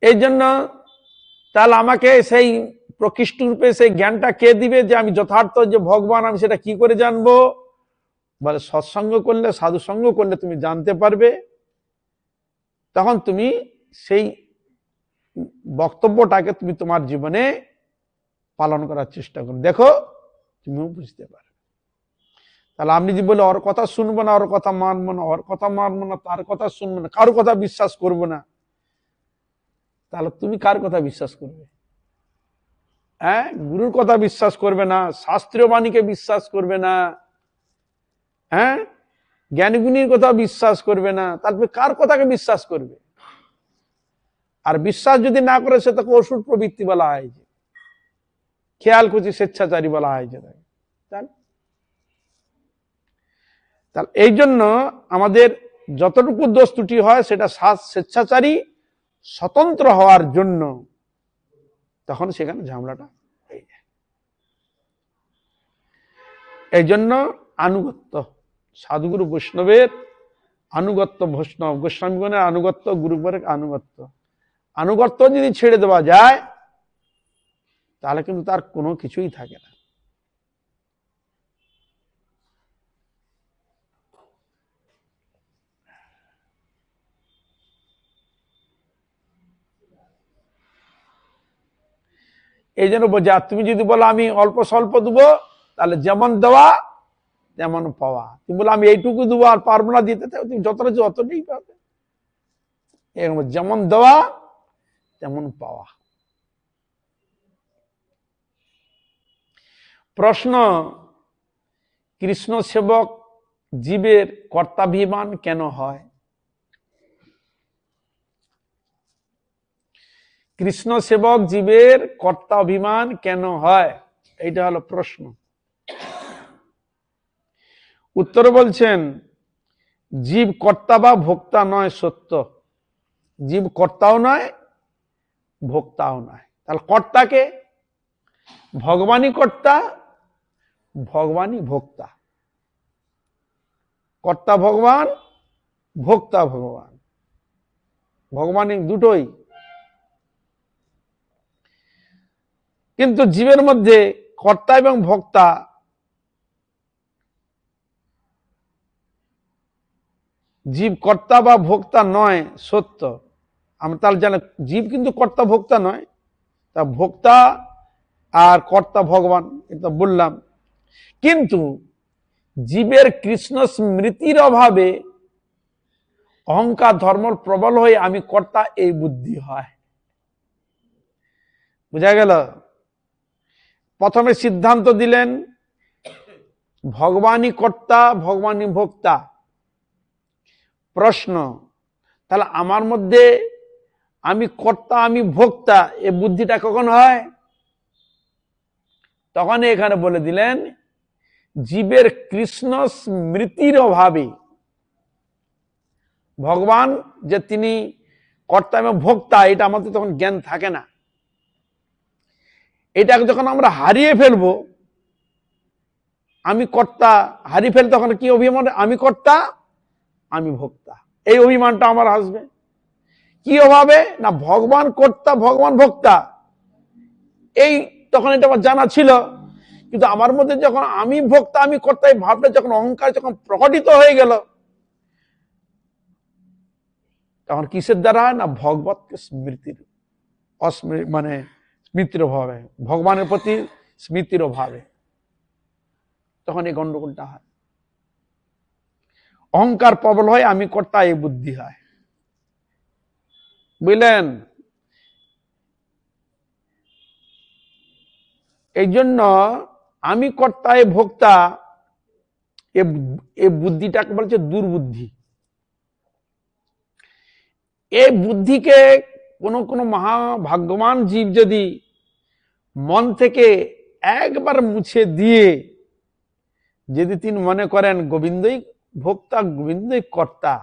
Speaker 1: এই জন্য তাহলে আমাকে সেই প্রকৃষ্ট রূপে সেই জ্ঞানটা কে দিবে যে আমি যথার্থ যে ভগবান, আমি সেটা কি করে জানবো? বলে সৎসঙ্গ করলে, সাধু সঙ্গ করলে তুমি জানতে পারবে। তখন তুমি সেই বক্তব্যটাকে তুমি তোমার জীবনে পালন করার চেষ্টা করো, দেখো তুমিও বুঝতে পারবে। তাহলে আপনি যদি বলে ওর কথা শুনবো না, ওর কথা মানবো না, ওর কথা মানবো না, তার কথা শুনবো না, কারোর কথা বিশ্বাস করবো না, তাহলে তুমি কার কথা বিশ্বাস করবে? হ্যাঁ, গুরুর কথা বিশ্বাস করবে না, শাস্ত্রীয় বাণীকে বিশ্বাস করবে না, হ্যাঁ, জ্ঞানীগুণীর কথা বিশ্বাস করবে না, তারপরে কার কথাকে বিশ্বাস করবে? আর বিশ্বাস যদি না করে, সে তাকে অসুর প্রবৃত্তি বলা হয়েছে, খেয়াল করছি স্বেচ্ছাচারী বলা হয়েছে। তাহলে এই জন্য আমাদের যতটুকু দোষ ত্রুটি হয় সেটা স্বেচ্ছাচারী স্বতন্ত্র হওয়ার জন্য, তখন সেখানে ঝামেলাটা হয়ে যায়। এই জন্য আনুগত্য, সাধুগুরু বৈষ্ণবের আনুগত্য, বৈষ্ণব গোস্বামীগণের আনুগত্য, গুরুগণের আনুগত্য, আনুগত্য যদি ছেড়ে দেওয়া যায়, তাহলে কিন্তু তার কোনো কিছুই থাকে না। এই জন্য বোঝা, তুমি যদি বলো আমি অল্প স্বল্প দেবো, তাহলে যেমন দেওয়া তেমন পাওয়া। তুমি বলো আমি এইটুকু দেবো আর পারবো না দিতে, তুমি যতটা অতটাই পাবে। এরকম যেমন দেওয়া তেমন পাওয়া। প্রশ্ন, কৃষ্ণ সেবক জীবের কর্তাভিমান কেন হয়? কৃষ্ণ সেবক জীবের কর্তা অভিমান কেন হয়, এইটা হলো প্রশ্ন। উত্তর বলছেন, জীব কর্তা বা ভোক্তা নয় সত্য। জীব কর্তাও নয়, ভোক্তাও নয়। তাহলে কর্তাকে? ভগবানই কর্তা, ভগবানই ভোক্তা। কর্তা ভগবান, ভোক্তা ভগবান, ভগবানই দুটোই। কিন্তু জীবের মধ্যে কর্তা এবং ভোক্তা, জীব কর্তা বা ভোক্তা নয় সত্য। আমরা তাহলে জানি জীব কিন্তু কর্তা ভোক্তা নয়, তা ভোক্তা আর কর্তা ভগবান, এটা বললাম। কিন্তু জীবের কৃষ্ণ স্মৃতির অভাবে অহংকার ধর্ম প্রবল হয়ে আমি কর্তা এই বুদ্ধি হয়। বুঝা গেল? প্রথমে সিদ্ধান্ত দিলেন ভগবানই কর্তা, ভগবানই ভোক্তা, প্রশ্ন, তাহলে আমার মধ্যে আমি কর্তা আমি ভোক্তা এ বুদ্ধিটা কখন হয়? তখন এখানে বলে দিলেন জীবের কৃষ্ণ স্মৃতির অভাবে, ভগবান যে তিনি কর্তা এবং ভোক্তা এটা আমাদের তখন জ্ঞান থাকে না। এটাকে যখন আমরা হারিয়ে ফেলবো, আমি কর্তা হারিয়ে ফেল, তখন কি অভিমান? আমি কর্তা আমি ভোক্তা, এই অভিমানটা আমার আসবে। কি অভাবে? না ভগবান কর্তা ভগবান ভোক্তা, এই তখন এটা আমার জানা ছিল। কিন্তু আমার মধ্যে যখন আমি ভোক্তা আমি কর্তা এই ভাবটা যখন অহংকার যখন প্রকটিত হয়ে গেল, তখন কিসের দ্বারা? না ভগবতকে স্মৃতির মানে স্মৃতির অভাবে, ভগবানের প্রতি স্মৃতির অভাবে তখন এই গন্ডগোলটা হয়। অহংকার প্রবল হয়, আমি কর্তা এই বুদ্ধি হয়। বুঝলেন? এই জন্য আমি কর্তা এ ভোক্তা এ বুদ্ধিটাকে বলছে দুর্বুদ্ধি। এই বুদ্ধিকে কোন কোন মহাভাগ্যবান জীব যদি মন থেকে একবার মুছে দিয়ে যদি তিনি মনে করেন গোবিন্দই ভোক্তা গোবিন্দই কর্তা,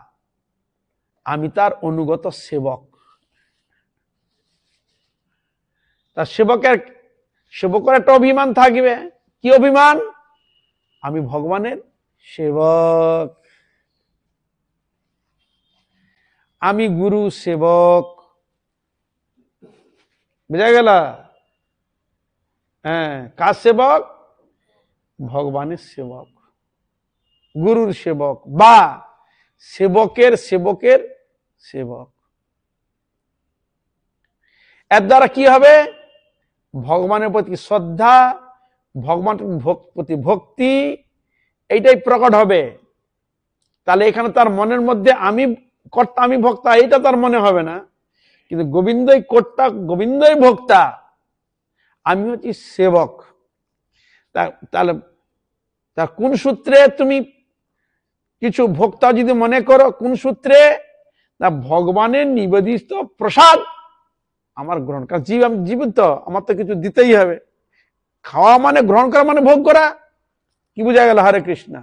Speaker 1: আমি তার অনুগত সেবক, তার সেবকের একটা অভিমান থাকবে। কি অভিমান? আমি ভগবানের সেবক, আমি গুরু সেবক। বুঝা গেল? হ্যাঁ, কার সেবক? ভগবানের সেবক, গুরুর সেবক বা সেবকের সেবকের সেবক। এর দ্বারা কি হবে? ভগবানের প্রতি শ্রদ্ধা, ভগবানের প্রতি ভক্তি এইটাই প্রকট হবে। তাহলে এখানে তার মনের মধ্যে আমি কর্তা আমি ভক্তা এইটা তার মনে হবে না, কিন্তু গোবিন্দই কর্তা গোবিন্দই ভক্তা, আমি হচ্ছি সেবক। তাহলে তার কোন সূত্রে তুমি কিছু ভক্তা যদি মনে করো, কোন সূত্রে? না ভগবানের নিবেদিত প্রসাদ আমার গ্রহণ করা। জীব আমি জীবিত, আমার তো কিছু দিতেই হবে। খাওয়া মানে গ্রহণ করা মানে ভোগ করা। কি বোঝা গেল? হরে কৃষ্ণ।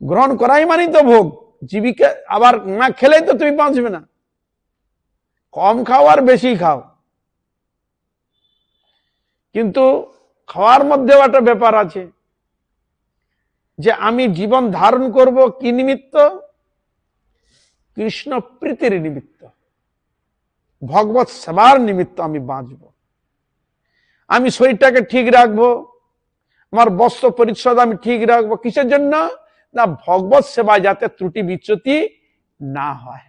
Speaker 1: গ্রহণ করাই মানেই তো ভোগ। জীবিকা আবার না খেলেই তো তুমি বাঁচবে না। কম খাও আর বেশি খাও, কিন্তু খাওয়ার মধ্যেও একটা ব্যাপার আছে যে আমি জীবন ধারণ করব কি নিমিত্ত? কৃষ্ণ প্রীতির নিমিত্ত, ভগবত সেবার নিমিত্ত আমি বাঁচব। আমি শরীরটাকে ঠিক রাখবো, আমার বস্ত্র পরিচ্ছদ আমি ঠিক রাখবো। কিসের জন্য? না ভগবত সেবায় যাতে ত্রুটি বিচ্যুতি না হয়।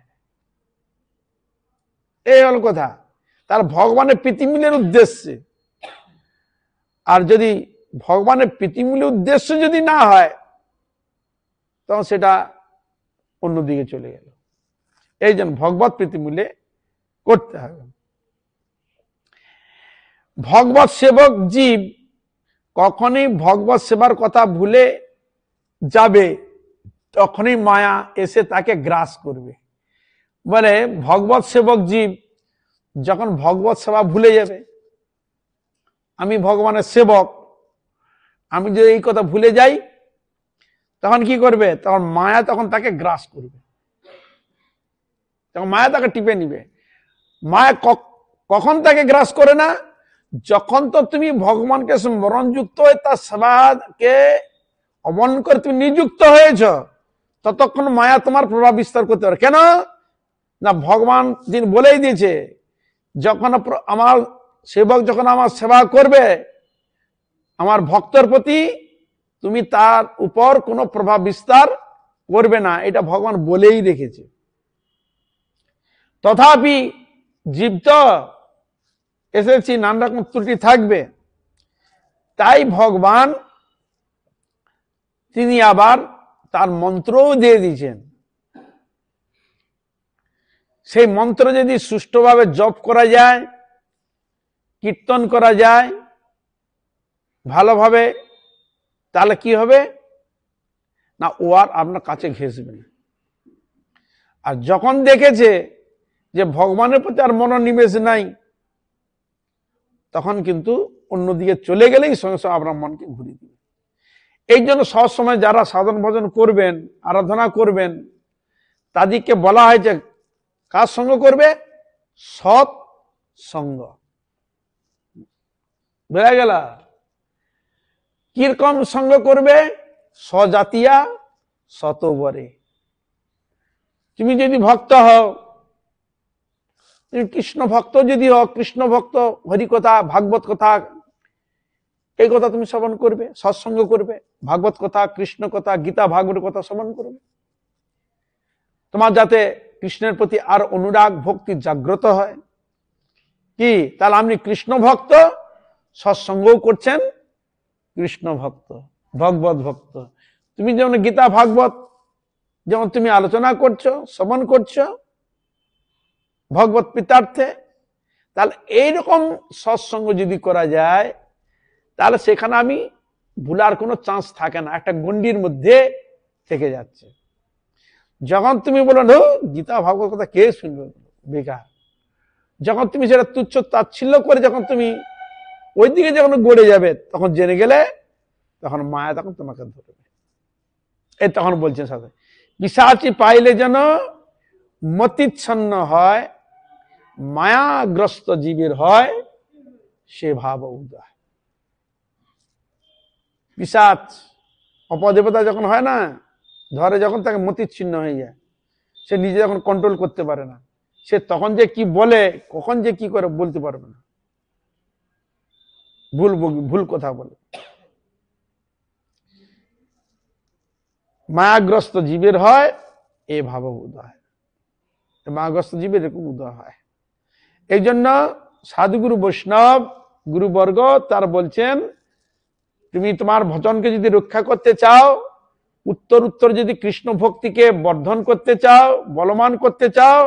Speaker 1: এই হল কথা। তার ভগবানের প্রীতিমূলের উদ্দেশ্যে। আর যদি ভগবানের প্রীতিমূলের উদ্দেশ্য যদি না হয়, তখন সেটা অন্যদিকে চলে গেল। এই জন্য ভগবত প্রীতিমূলে করতে হবে। ভগবত সেবক জীব কখনই ভগবত সেবার কথা ভুলে যাবে, তখনই মায়া এসে তাকে গ্রাস করবে। বলে ভগবত সেবক জীব যখন ভগবত সেবা ভুলে যাবে, আমি ভগবানের সেবক, আমি যদি এই কথা ভুলে যাই, তখন কি করবে? তখন মায়া তখন তাকে গ্রাস করবে, তখন মায়া তাকে টিপে নিবে। মায়া কখন তাকে গ্রাস করে না? যখন তো তুমি ভগবানকে স্মরণযুক্ত হয়ে তার সেবাকে অবলম্বন করে তুমি নিযুক্ত হয়েছ, ততক্ষণ মায়া তোমার প্রভাব বিস্তার করতে পারে। কেন না ভগবান যিনি বলেই দিয়েছে, যখন আমার সেবক যখন আমার সেবা করবে আমার ভক্তের প্রতি, তুমি তার উপর কোনো প্রভাব বিস্তার করবে না, এটা ভগবান বলেই রেখেছে। তথাপি জীব তো এসেছি, নানা রকম ত্রুটি থাকবে। তাই ভগবান তিনি আবার তার মন্ত্রও দিয়ে দিয়েছেন। সেই মন্ত্র যদি সুষ্ঠুভাবে জপ করা যায়, কীর্তন করা যায় ভালোভাবে, তাহলে কি হবে না ও আর আপনার কাছে ঘেঁষবে না। আর যখন দেখেছে যে ভগবানের প্রতি আর মনোনিবেশ নাই, তখন কিন্তু অন্যদিকে চলে গেলেই সঙ্গে সঙ্গে আপনার মনকে ঘুরিয়ে দিবে। এই জন্য সবসময় যারা সাধন ভজন করবেন, আরাধনা করবেন, তাদেরকে বলা হয় যে কার সঙ্গ করবে? সৎ সঙ্গ। বোঝা গেল? কিরকম সঙ্গ করবে? স্বজাতিয়া শতবরে। তুমি যদি ভক্ত হও, তুমি কৃষ্ণ ভক্ত যদি হও, কৃষ্ণ ভক্ত, হরিকথা, ভাগবত কথা, এই কথা তুমি শ্রবণ করবে, সৎসঙ্গ করবে, ভাগবত কথা, কৃষ্ণ কথা, গীতা ভাগবতের কথা শ্রবণ করবে, তোমার যাতে কৃষ্ণের প্রতি আর অনুরাগ ভক্তি জাগ্রত হয়। কি তাহলে আপনি কৃষ্ণ ভক্ত, সৎসঙ্গও করছেন, কৃষ্ণ ভক্ত, ভগবত ভক্ত। তুমি যেমন গীতা ভাগবত যেমন তুমি আলোচনা করছো, শ্রবণ করছো ভগবত পিতার্থে, তাহলে এইরকম সৎসঙ্গ যদি করা যায়, তাহলে সেখানে আমি ভুলার কোনো চান্স থাকে না, একটা গণ্ডির মধ্যে থেকে যাচ্ছে। যখন তুমি বলো নো গীতা ভাগবত কথা কে শুনবে, বেকার, যখন তুমি সেটা তুচ্ছ তাচ্ছিল্য করে যখন তুমি ওই দিকে যখন গড়ে যাবে, তখন জেনে গেলে তখন মায়া তখন তোমাকে ধরবে। এই তখন বলছেন সাথে, পিশাচি পাইলে যেন মতিচ্ছন্ন হয়, মায়াগ্রস্ত জীবের হয় সে ভাব উদয়। পিশাচ অপদেবতা যখন হয় না, ধরে যখন তাকে মতিচ্ছিন্ন হয়ে যায়, সে নিজে যখন কন্ট্রোল করতে পারে না, সে তখন যে কি বলে, কখন যে কি করে বলতে পারবে না, ভুল কথা বলে। মায়াগ্রস্ত জীবের হয় এ ভাব উদয়, মায়াগ্রস্ত জীবের এরকম উদয় হয়। এই জন্য সাধুগুরু বৈষ্ণব গুরুবর্গ তার বলছেন, তুমি তোমার ভজনকে যদি রক্ষা করতে চাও, উত্তর যদি কৃষ্ণ ভক্তিকে বর্ধন করতে চাও, বলবান করতে চাও,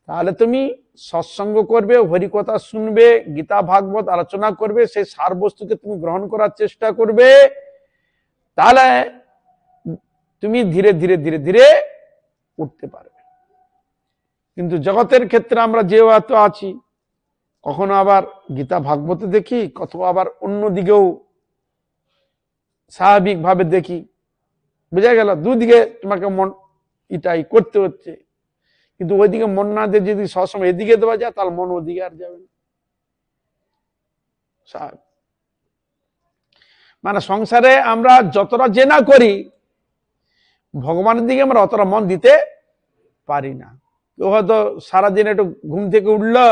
Speaker 1: তাহলে তুমি সৎসঙ্গ করবে, হরিকথা শুনবে, গীতা ভাগবত আলোচনা করবে, সেই সার বস্তুকে তুমি গ্রহণ করার চেষ্টা করবে, তাহলে তুমি ধীরে ধীরে ধীরে ধীরে উঠতে পারবে। কিন্তু জগতের ক্ষেত্রে আমরা যে এত আছি, কখনো আবার গীতা ভাগবতে দেখি, কখনো আবার অন্যদিকেও স্বাভাবিকভাবে দেখি। বোঝা গেল? দুদিকে তোমাকে মন এটাই করতে হচ্ছে, কিন্তু ওইদিকে মন না দিয়ে যদি সবসময় এদিকে দেওয়া যায়, তাহলে মন ওদিকে আর যাবে না। মানে সংসারে আমরা যতটা যে না করি, ভগবানের দিকে আমরা অতটা মন দিতে পারি না। কেউ হয়তো সারাদিন একটু ঘুম থেকে উঠলো,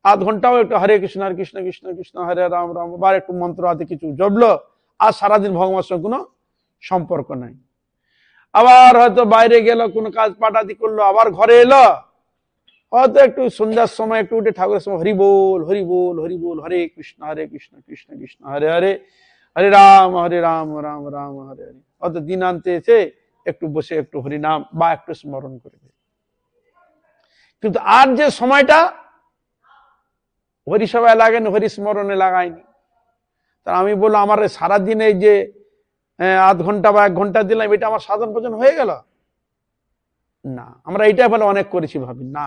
Speaker 1: আধ ঘন্টাও একটু হরে কৃষ্ণ হরে কৃষ্ণ কৃষ্ণ কৃষ্ণ হরে রাম রাম, বা একটু মন্ত্র হাতে কিছু জপলো, আর সারাদিন ভগবানের সঙ্গে কোনো সম্পর্ক নাই। আবার হয়তো বাইরে গেল, কোনো কাজ পাটাদি করলো, আবার ঘরে এলো, হয়তো একটু সন্ধ্যার সময় একটু উঠে ঠাকুরের সময় হরি বল হরি বল হরি বল, হরে কৃষ্ণ কৃষ্ণ কৃষ্ণ হরে হরে, হরে রাম রাম রাম হরে হরে। হয়তো দিন আনতে এসে একটু বসে একটু হরিনাম বা একটু স্মরণ করবে। কিন্তু আর যে সময়টা হরি সভায় লাগেনি, হরি স্মরণে লাগায়নি, তা আমি বললাম আমার সারাদিনে যে আধ ঘন্টা বা 1 ঘন্টা দিলাম, এটা আমার সাধন ভজন হয়ে গেল না। আমরা এইটাই বলে অনেক করেছি, ভাবি না।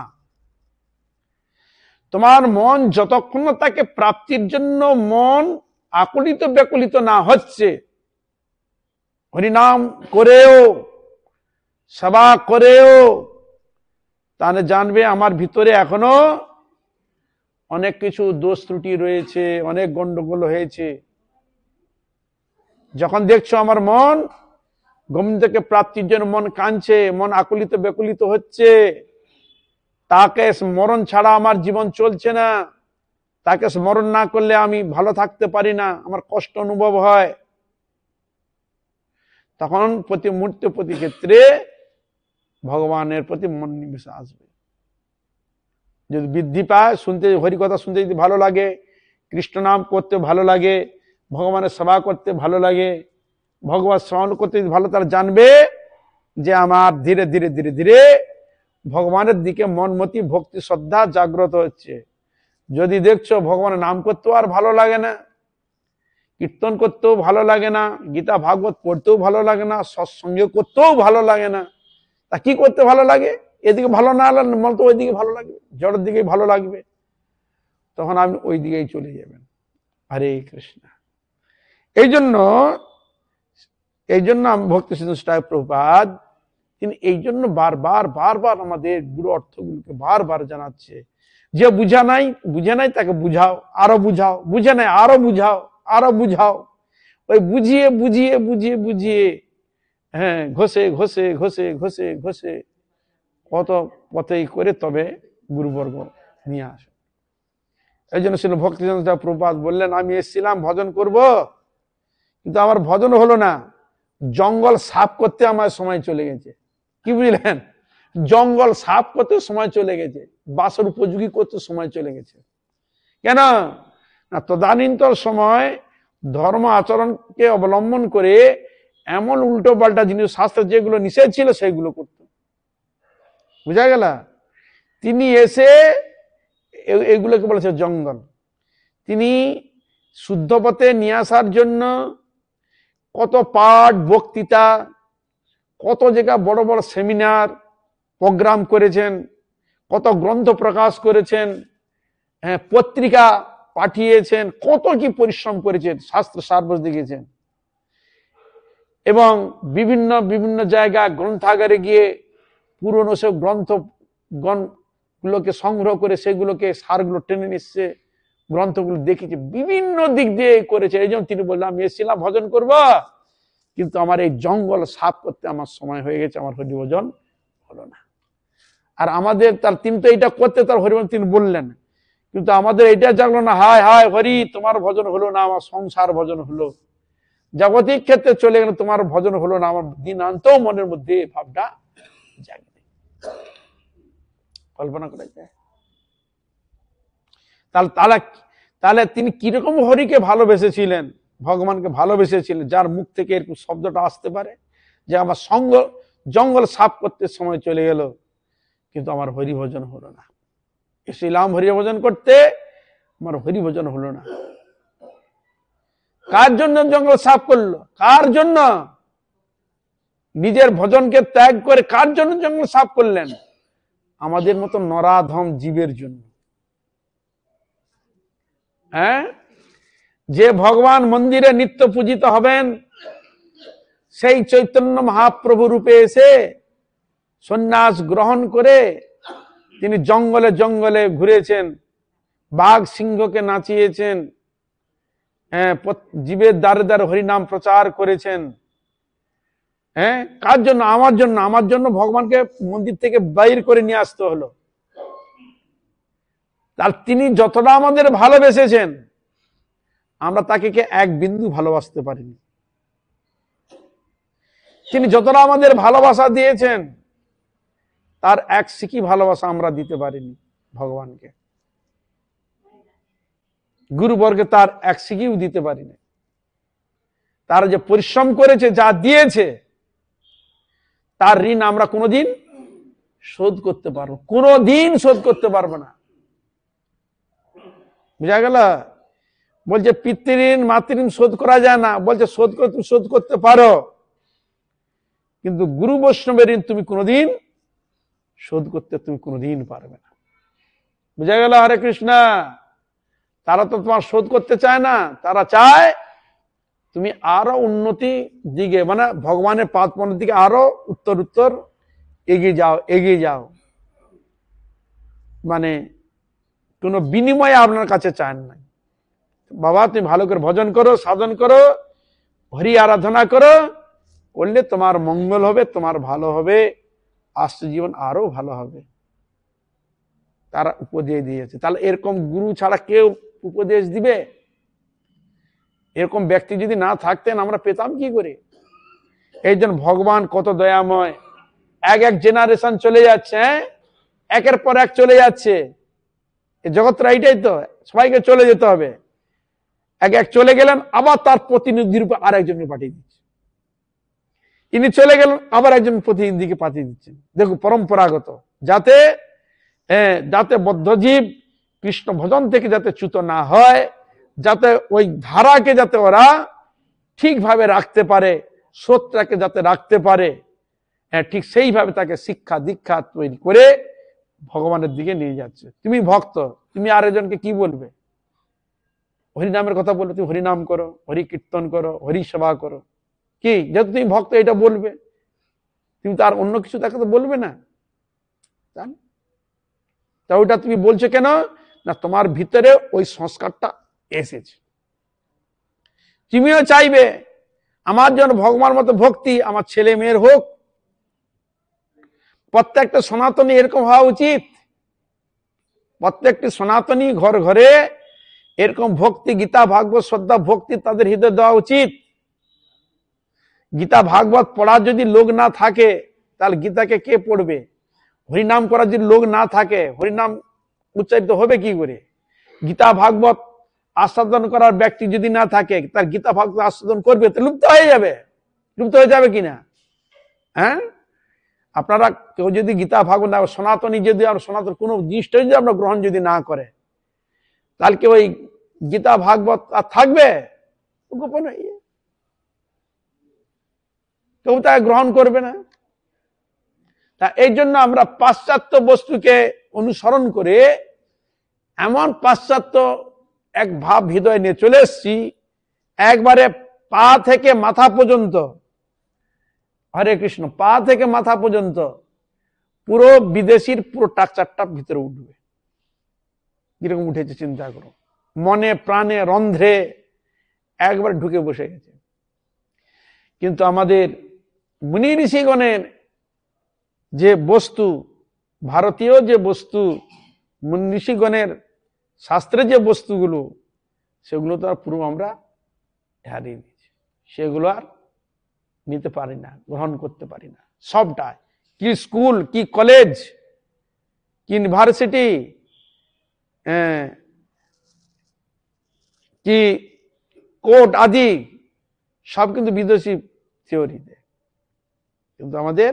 Speaker 1: তোমার মন যতক্ষণ তাকে প্রাপ্তির জন্য মন আকুলিত ব্যাকুলিত না হচ্ছে, হরিনাম করেও সেবা করেও, তাহলে জানবে আমার ভিতরে এখনো অনেক কিছু দোষ ত্রুটি রয়েছে, অনেক গন্ডগোল হয়েছে। যখন দেখছো আমার মন গোবিন্দকে প্রাপ্তির জন্য মন কাঁদছে, মন আকুলিত ব্যাকুলিত হচ্ছে, তাকে স্মরণ ছাড়া আমার জীবন চলছে না, তাকে স্মরণ না করলে আমি ভালো থাকতে পারি না, আমার কষ্ট অনুভব হয়, তখন প্রতি মুহূর্তে প্রতি ক্ষেত্রে ভগবানের প্রতি মন নিবেশ আসবে। যদি বৃদ্ধি পায়, শুনতে হরিকথা শুনতে যদি ভালো লাগে, কৃষ্ণ নাম করতে ভালো লাগে, ভগবানের সেবা করতে ভালো লাগে, ভগবান স্মরণ করতে যদি ভালো, তারা জানবে যে আমার ধীরে ধীরে ধীরে ধীরে ভগবানের দিকে মনমতি ভক্তি শ্রদ্ধা জাগ্রত হচ্ছে। যদি দেখছো ভগবানের নাম করতেও আর ভালো লাগে না, কীর্তন করতেও ভালো লাগে না, গীতা ভাগবত পড়তেও ভালো লাগে না, সৎসঙ্গ করতেও ভালো লাগে না, তা কি করতে ভালো লাগে? এদিকে ভালো না লাগলে মন তো ওইদিকে ভালো লাগবে, জড়ের দিকেই ভালো লাগবে, তখন আপনি ওই দিকেই চলে যাবেন। হরে কৃষ্ণ। এই জন্য আমি ভক্তি সিদ্ধান্ত প্রভুপাদ তিনি এই জন্য বারবার আমাদের গুরু অর্থগুলোকে বারবার জানাচ্ছে, যে বুঝে নাই তাকে বুঝাও, আরো বুঝাও, বুঝে নাই আরো বুঝাও, আরো বুঝাও, ওই বুঝিয়ে হ্যাঁ ঘষে কত পথেই করে তবে গুরুবর্গ নিয়ে আসে। এই জন্য ছিল ভক্তি সিদ্ধান্ত প্রভুপাদ বললেন, আমি এসেছিলাম ভজন করব, কিন্তু আমার ভজন হলো না, জঙ্গল সাফ করতে আমার সময় চলে গেছে। কি বুঝলেন? জঙ্গল সাফ করতে সময় চলে গেছে, বাসের উপযোগী করতে সময় চলে গেছে। কেন না? তদানীন্তন সময় ধর্ম আচরণকে অবলম্বন করে এমন উল্টো পাল্টা জিনিস, শাস্ত্রে যেগুলো নিষেধ ছিল সেগুলো করত। বুঝা গেল? তিনি এসে এগুলোকে বলেছে জঙ্গল। তিনি শুদ্ধ পথে নিয়ে আসার জন্য কত পাঠ বক্তৃতা, কত জায়গায় বড় বড় সেমিনার প্রোগ্রাম করেছেন, কত গ্রন্থ প্রকাশ করেছেন, পত্রিকা পাঠিয়েছেন, কত কি পরিশ্রম করেছেন, শাস্ত্র সারবস দিয়েছেন, এবং বিভিন্ন জায়গায় গ্রন্থাগারে গিয়ে পুরনো সব গ্রন্থগুলোকে সংগ্রহ করে সেগুলোকে সারগুলো টেনে নিচ্ছে, গ্রন্থগুলো দেখেছে, বিভিন্ন দিক দিয়ে করেছে। এই জন্য তিনি বললাম, আমি এসেছিলাম ভজন করব, কিন্তু আমার এই জঙ্গল সাফ করতে আমার সময় হয়ে গেছে, আমার হরিভজন হলো না। আর আমাদের তিনি তো এইটা করতে তার হরিভজন তিনি বললেন, কিন্তু আমাদের এটা জাগলো না, হায় হায় হরি তোমার ভজন হলো না, আমার সংসার ভজন হলো, জাগতিক ক্ষেত্রে চলে গেল, তোমার ভজন হলো না, আমার দিনান্ত মনের মধ্যে ভাবটা জাগে। কল্পনা করা যায়? তাহলে তিনি কিরকম হরিকে ভালোবেসেছিলেন, ভগবানকে ভালোবেসেছিলেন, যার মুখ থেকে এরকম শব্দটা আসতে পারে যে আমার জঙ্গল সাফ করতে সময় চলে গেল, কিন্তু আমার হরিভজন হলো না। এসেছিলাম হরিভজন করতে, আমার হরিভজন হলো না। কার জন্য জঙ্গল সাফ করলো? কার জন্য? নিজের ভজনকে ত্যাগ করে কার জন্য জঙ্গল সাফ করলেন? আমাদের মতো নরাধম জীবের জন্য। হ্যাঁ, যে ভগবান মন্দিরে নিত্য পূজিত হবেন, সেই চৈতন্য মহাপ্রভু রূপে এসে সন্ন্যাস গ্রহণ করে তিনি জঙ্গলে জঙ্গলে ঘুরেছেন, বাঘ সিংহকে নাচিয়েছেন, জীবের দ্বারে দ্বারে হরিনাম প্রচার করেছেন। হ্যাঁ, কার জন্য? আমার জন্য ভগবানকে মন্দির থেকে বাইর করে নিয়ে আসতে হলো। তার তিনি যতটা আমাদের ভালোবেসেছেন, আমরা তাকে এক বিন্দু ভালোবাসতে পারিনি। তিনি যতটা আমাদের ভালোবাসা দিয়েছেন, তার এক সিকি ভালোবাসা আমরা দিতে পারিনি ভগবানকে। গুরুবর্গে তার এক সিকিও দিতে পারিনি। তারা যে পরিশ্রম করেছে, যা দিয়েছে, তার ঋণ আমরা কোনোদিন শোধ করতে পারবো, কোনোদিন শোধ করতে পারবো না। বুঝা গেল? বলছে পিতৃঋণ মাতৃঋণ শোধ করা যায় না, বলছে শোধ করতে পারো, কিন্তু গুরু বৈষ্ণবের ঋণ তুমি কোনোদিন শোধ করতে কোনোদিন পারবে না। বুঝা গেল? হরে কৃষ্ণ। তারা তো তোমার শোধ করতে চায় না, তারা চায় তুমি আরো উন্নতি দিকে, মানে ভগবানের পাদপনের দিকে আরো উত্তর এগিয়ে যাও, মানে কোন বিনিময়ে আপনার কাছে চান না। বাবা তুমি ভালো করে ভজন করো, সাধন করো, হরি আরাধনা করলে তোমার মঙ্গল হবে, তোমার ভালো হবে, আসছে জীবন আরো ভালো হবে। তারা উপদেশ দিয়েছে। তাহলে এরকম গুরু ছাড়া কেউ উপদেশ দিবে? এরকম ব্যক্তি যদি না থাকতেন আমরা পেতাম কি করে? এই জন্য ভগবান কত দয়াময়, এক জেনারেশন চলে যাচ্ছে, একের পর এক চলে যাচ্ছে। এই জগৎটা এইটাই তো, সবাইকে চলে যেতে হবে। এক চলে গেলেন, আবার তার প্রতিনিধির উপর আর একজনকে পাঠিয়ে দিচ্ছে। ইনি চলে গেলেন, আবার একজন প্রতিনিধিকে পাঠিয়ে দিচ্ছেন। দেখো পরম্পরাগত, যাতে বদ্ধজীব কৃষ্ণ ভজন থেকে যাতে চ্যুত না হয়, যাতে ওই ধারাকে যাতে ওরা ঠিকভাবে রাখতে পারে, স্রোতটাকে যাতে রাখতে পারে, ঠিক সেইভাবে তাকে শিক্ষা দীক্ষা তৈরি করে ভগবানের দিকে নিয়ে যাচ্ছে। তুমি ভক্ত, তুমি আরেকজনকে কি বলবে? হরিনামের কথা বলবে, তুমি হরিনাম করো, হরি কীর্তন করো, হরি সেবা করো। কি যেহেতু তুমি ভক্ত এটা বলবে, তুমি তো আর অন্য কিছু তাকে তো বলবে না। তা ওইটা তুমি বলছো কেন? না তোমার ভিতরে ওই সংস্কারটা এসেছে। তুমিও চাইবে আমার জন্য ভগবান মতো ভক্তি আমার ছেলে মেয়ের হোক। প্রত্যেকটা সনাতনী এরকম হওয়া উচিত। প্রত্যেকটি সনাতনী ঘর ঘরে এরকম ভক্তি, গীতা ভাগবত শ্রদ্ধা ভক্তি তাদের হৃদয় দেওয়া উচিত। গীতা ভাগবত পড়ার যদি লোক না থাকে তাহলে গীতাকে কে পড়বে? হরিনাম করার যদি লোক না থাকে হরিনাম উচ্চারিত হবে কি করে? গীতা ভাগবত আস্বাদন করার ব্যক্তি যদি না থাকে তার গীতা ভাগবত আস্বাদন করবে তো লুপ্ত হয়ে যাবে। লুপ্ত হয়ে যাবে কিনা? হ্যাঁ, আপনারা কেউ যদি গীতা ভাগবত না, সনাতনী যদি আর সনাতন কোনো জিনিসটা যদি আমরা গ্রহণ যদি না করে তাহলে কি ওই গীতা ভাগবত আর থাকবে? গোপন হয়ে কেউ তাকে গ্রহণ করবে না। তা এই জন্য আমরা পাশ্চাত্য বস্তুকে অনুসরণ করে এমন পাশ্চাত্য এক ভাব হৃদয় নিয়ে চলে এসছি, একবারে পা থেকে মাথা পর্যন্ত, হরে কৃষ্ণ, পা থেকে মাথা পর্যন্ত পুরো বিদেশির পুরো টাকচারটা ভিতরে উঠবে। কিরকম উঠেছে চিন্তা করো, মনে প্রাণে রন্ধ্রে একবার ঢুকে বসে গেছে। কিন্তু আমাদের মুনি ঋষিগণের যে বস্তু, ভারতীয় যে বস্তু, মুনি ঋষিগণের শাস্ত্রে যে বস্তুগুলো, সেগুলো তো আর পুরো আমরা হারিয়ে দিয়েছি। সেগুলো আর নিতে পারি না, গ্রহণ করতে পারি না। সবটা কি স্কুল, কি কলেজ, কি ইউনিভার্সিটি, কি কোর্ট আদি সব কিন্তু বিদেশি থিওরিতে। কিন্তু আমাদের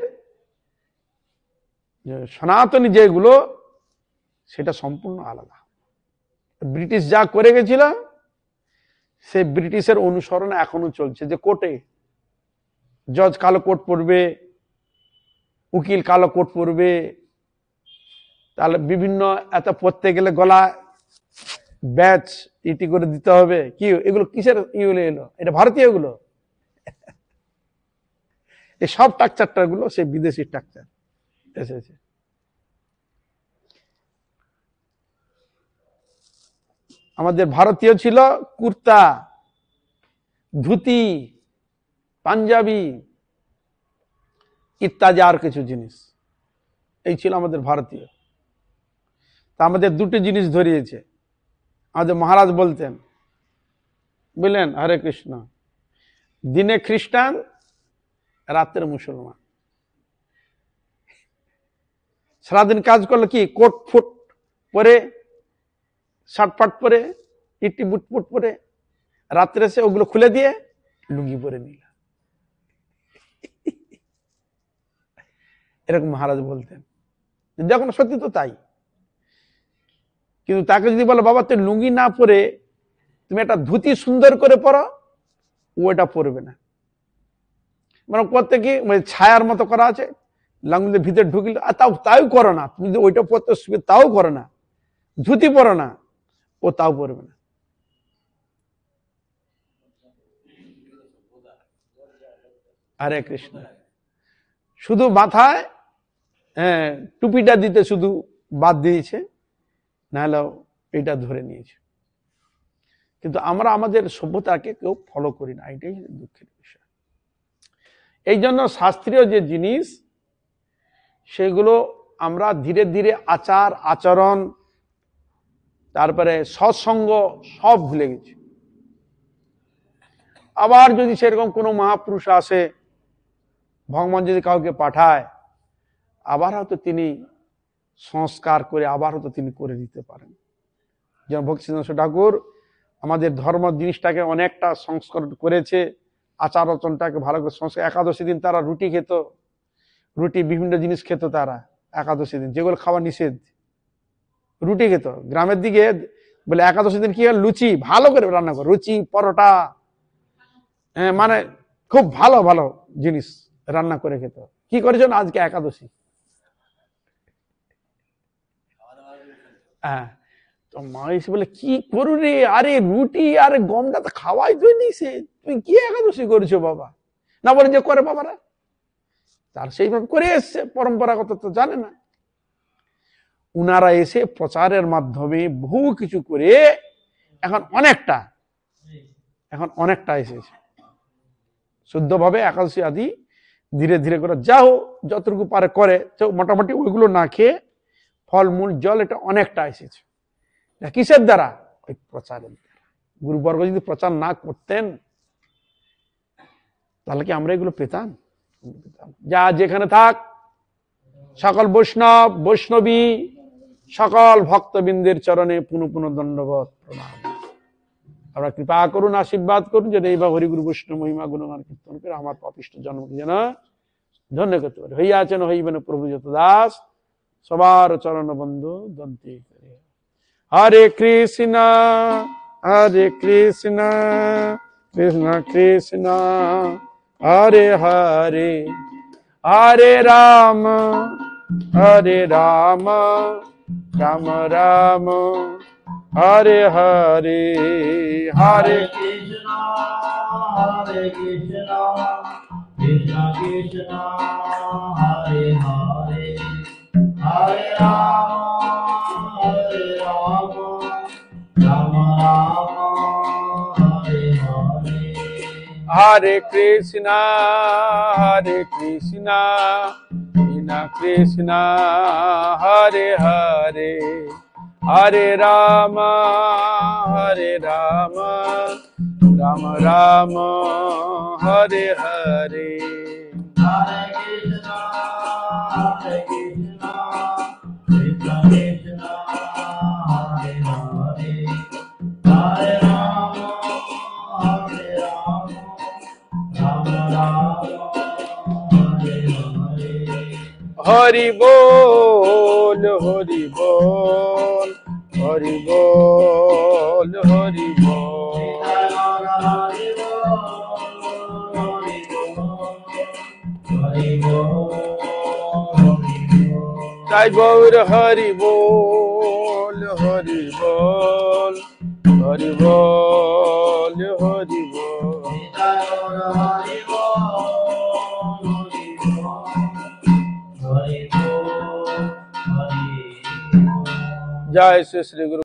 Speaker 1: সনাতনী যেগুলো সেটা সম্পূর্ণ আলাদা। ব্রিটিশ যা করে গেছিল সেই ব্রিটিশের অনুসরণ এখনো চলছে। যে কোর্টে জজ কালো কোট পরবে, উকিল কালো কোট পরবে, তাহলে বিভিন্ন এত পড়তে গেলে গলা ব্যাচ ইটি করে দিতে হবে। কি এগুলো কিসের ইগুলো এলো? এটা ভারতীয় গুলো। এই সব টাকচারটার গুলো সেই বিদেশি টাকচার এসেছে। আমাদের ভারতীয় ছিল কুর্তা, ধুতি, পাঞ্জাবি ইত্যাদি আর কিছু জিনিস, এই ছিল আমাদের ভারতীয়। তা আমাদের দুটি জিনিস ধরিয়েছে। আমাদের মহারাজ বলতেন, বললেন হরে কৃষ্ণ, দিনে খ্রিস্টান রাতের মুসলমান। সারাদিন কাজ করলে কি কোট ফুট পরে, শার্ট ফাট পরে, ইটি বুট ফুট পরে, রাত্রে এসে ওগুলো খুলে দিয়ে লুঙ্গি পরে নিল। এরকম মহারাজ বলতেন। যখন সত্যি তো তাই। কিন্তু তাকে যদি বলো বাবা তুই লুঙ্গি না পরে তুমি একটা ধুতি সুন্দর করে পরো, ও এটা পরবে না। মানে করতে কি মানে ছায়ার মতো করা আছে, লাঙ্গুলের ভিতরে ঢুকিল, আর তাও করো না। তুমি যদি ওইটা পরতে তাও করো না, ধুতি পরো না, ও তাও পরবে না। হরে কৃষ্ণ। শুধু মাথায় টুপিটা দিতে শুধু বাদ দিয়েছে, নাহলে এটা ধরে নিয়েছে। কিন্তু আমরা আমাদের সভ্যতাকে কেউ ফলো করি না, এটাই দুঃখের বিষয়। এই জন্য শাস্ত্রীয় যে জিনিস সেগুলো আমরা ধীরে ধীরে আচার আচরণ, তারপরে সৎসঙ্গ সব ভুলে গেছি। আবার যদি সেরকম কোনো মহাপুরুষ আসে, ভগবান যদি কাউকে পাঠায়, আবার হয়তো তিনি সংস্কার করে আবার হয়তো তিনি করে দিতে পারেন। যেমন ভক্তিসিদ্ধান্ত ঠাকুর আমাদের ধর্ম জিনিসটাকে অনেকটা সংস্করণ করেছে, আচার আচরণটাকে ভালো করে সংস্কার। একাদশী দিন তারা রুটি খেত, রুটি বিভিন্ন জিনিস খেত তারা একাদশী দিন, যেগুলো খাওয়া নিষেধ, রুটি খেত। গ্রামের দিকে বলে একাদশী দিন কি হয়, লুচি ভালো করে রান্না করে, রুচি পরোটা, মানে খুব ভালো ভালো জিনিস রান্না করে খেত। কি কি করেছো না? আজকে একাদশী। হ্যাঁ, তো মা এসে বলে কি করু রে, আরে রুটি আর গমটা তো খাওয়াই তুই নিছে, তুমি কি একাদশী করেছো বাবা? না বলে যে করে বাবারা, তার সেইভাবে করে এসছে, পরম্পরাগত তো জানে না। উনারা এসে প্রচারের মাধ্যমে বহু কিছু করে এখন অনেকটা এসেছে শুদ্ধভাবে একাদশী আদি ধীরে ধীরে করে যাও যতটুকু পারে করে, মোটামুটি ওইগুলো না খেয়ে ফলমূল জল এটা অনেকটা এসেছে। কিসের দ্বারা? ওই প্রচারের দ্বারা। গুরুবর্গ যদি প্রচার না করতেন তাহলে কি আমরা এগুলো পেতাম? যা যেখানে থাক সকল বৈষ্ণব বৈষ্ণবী সকল ভক্তবৃন্দের চরণে পুনঃ পুনঃ দণ্ডবত প্রণাম। আমরা কৃপা করুন, আশীর্বাদ করুন, যেন এইভাবে হরিগুরু বৈষ্ণব মহিমা গুণগান কীর্তন করে আমার পাপিষ্ঠ জন্মকে যেন ধন্য করতে পারে। হইয়াছেন হইবেন প্রভু যত দাস, সবার চরণ বন্ধু দন্তে করে। হরে কৃষ্ণ কৃষ্ণ কৃষ্ণ হরে হরে, হরে রাম রাম রাম হরে হরে, হরে
Speaker 2: কৃষ্ণ কৃষ্ণ কৃষ্ণ হরে হরে, হরে রাম রাম হরে হরে।
Speaker 1: হরে কৃষ্ণ কৃষ্ণ কৃষ্ণ হরে হরে, হরে রাম রাম রাম হরে হরে।
Speaker 2: হরে কৃষ্ণ কৃষ্ণ কৃষ্ণ হরে হরে, হরে রাম রাম হরে হরে।
Speaker 1: হরি বল হরি বল হরি বল হরি বল, তাই গৌর হরি বল হরি বল হরি বল হরি বল। জয় শ্রী শ্রী গুরু।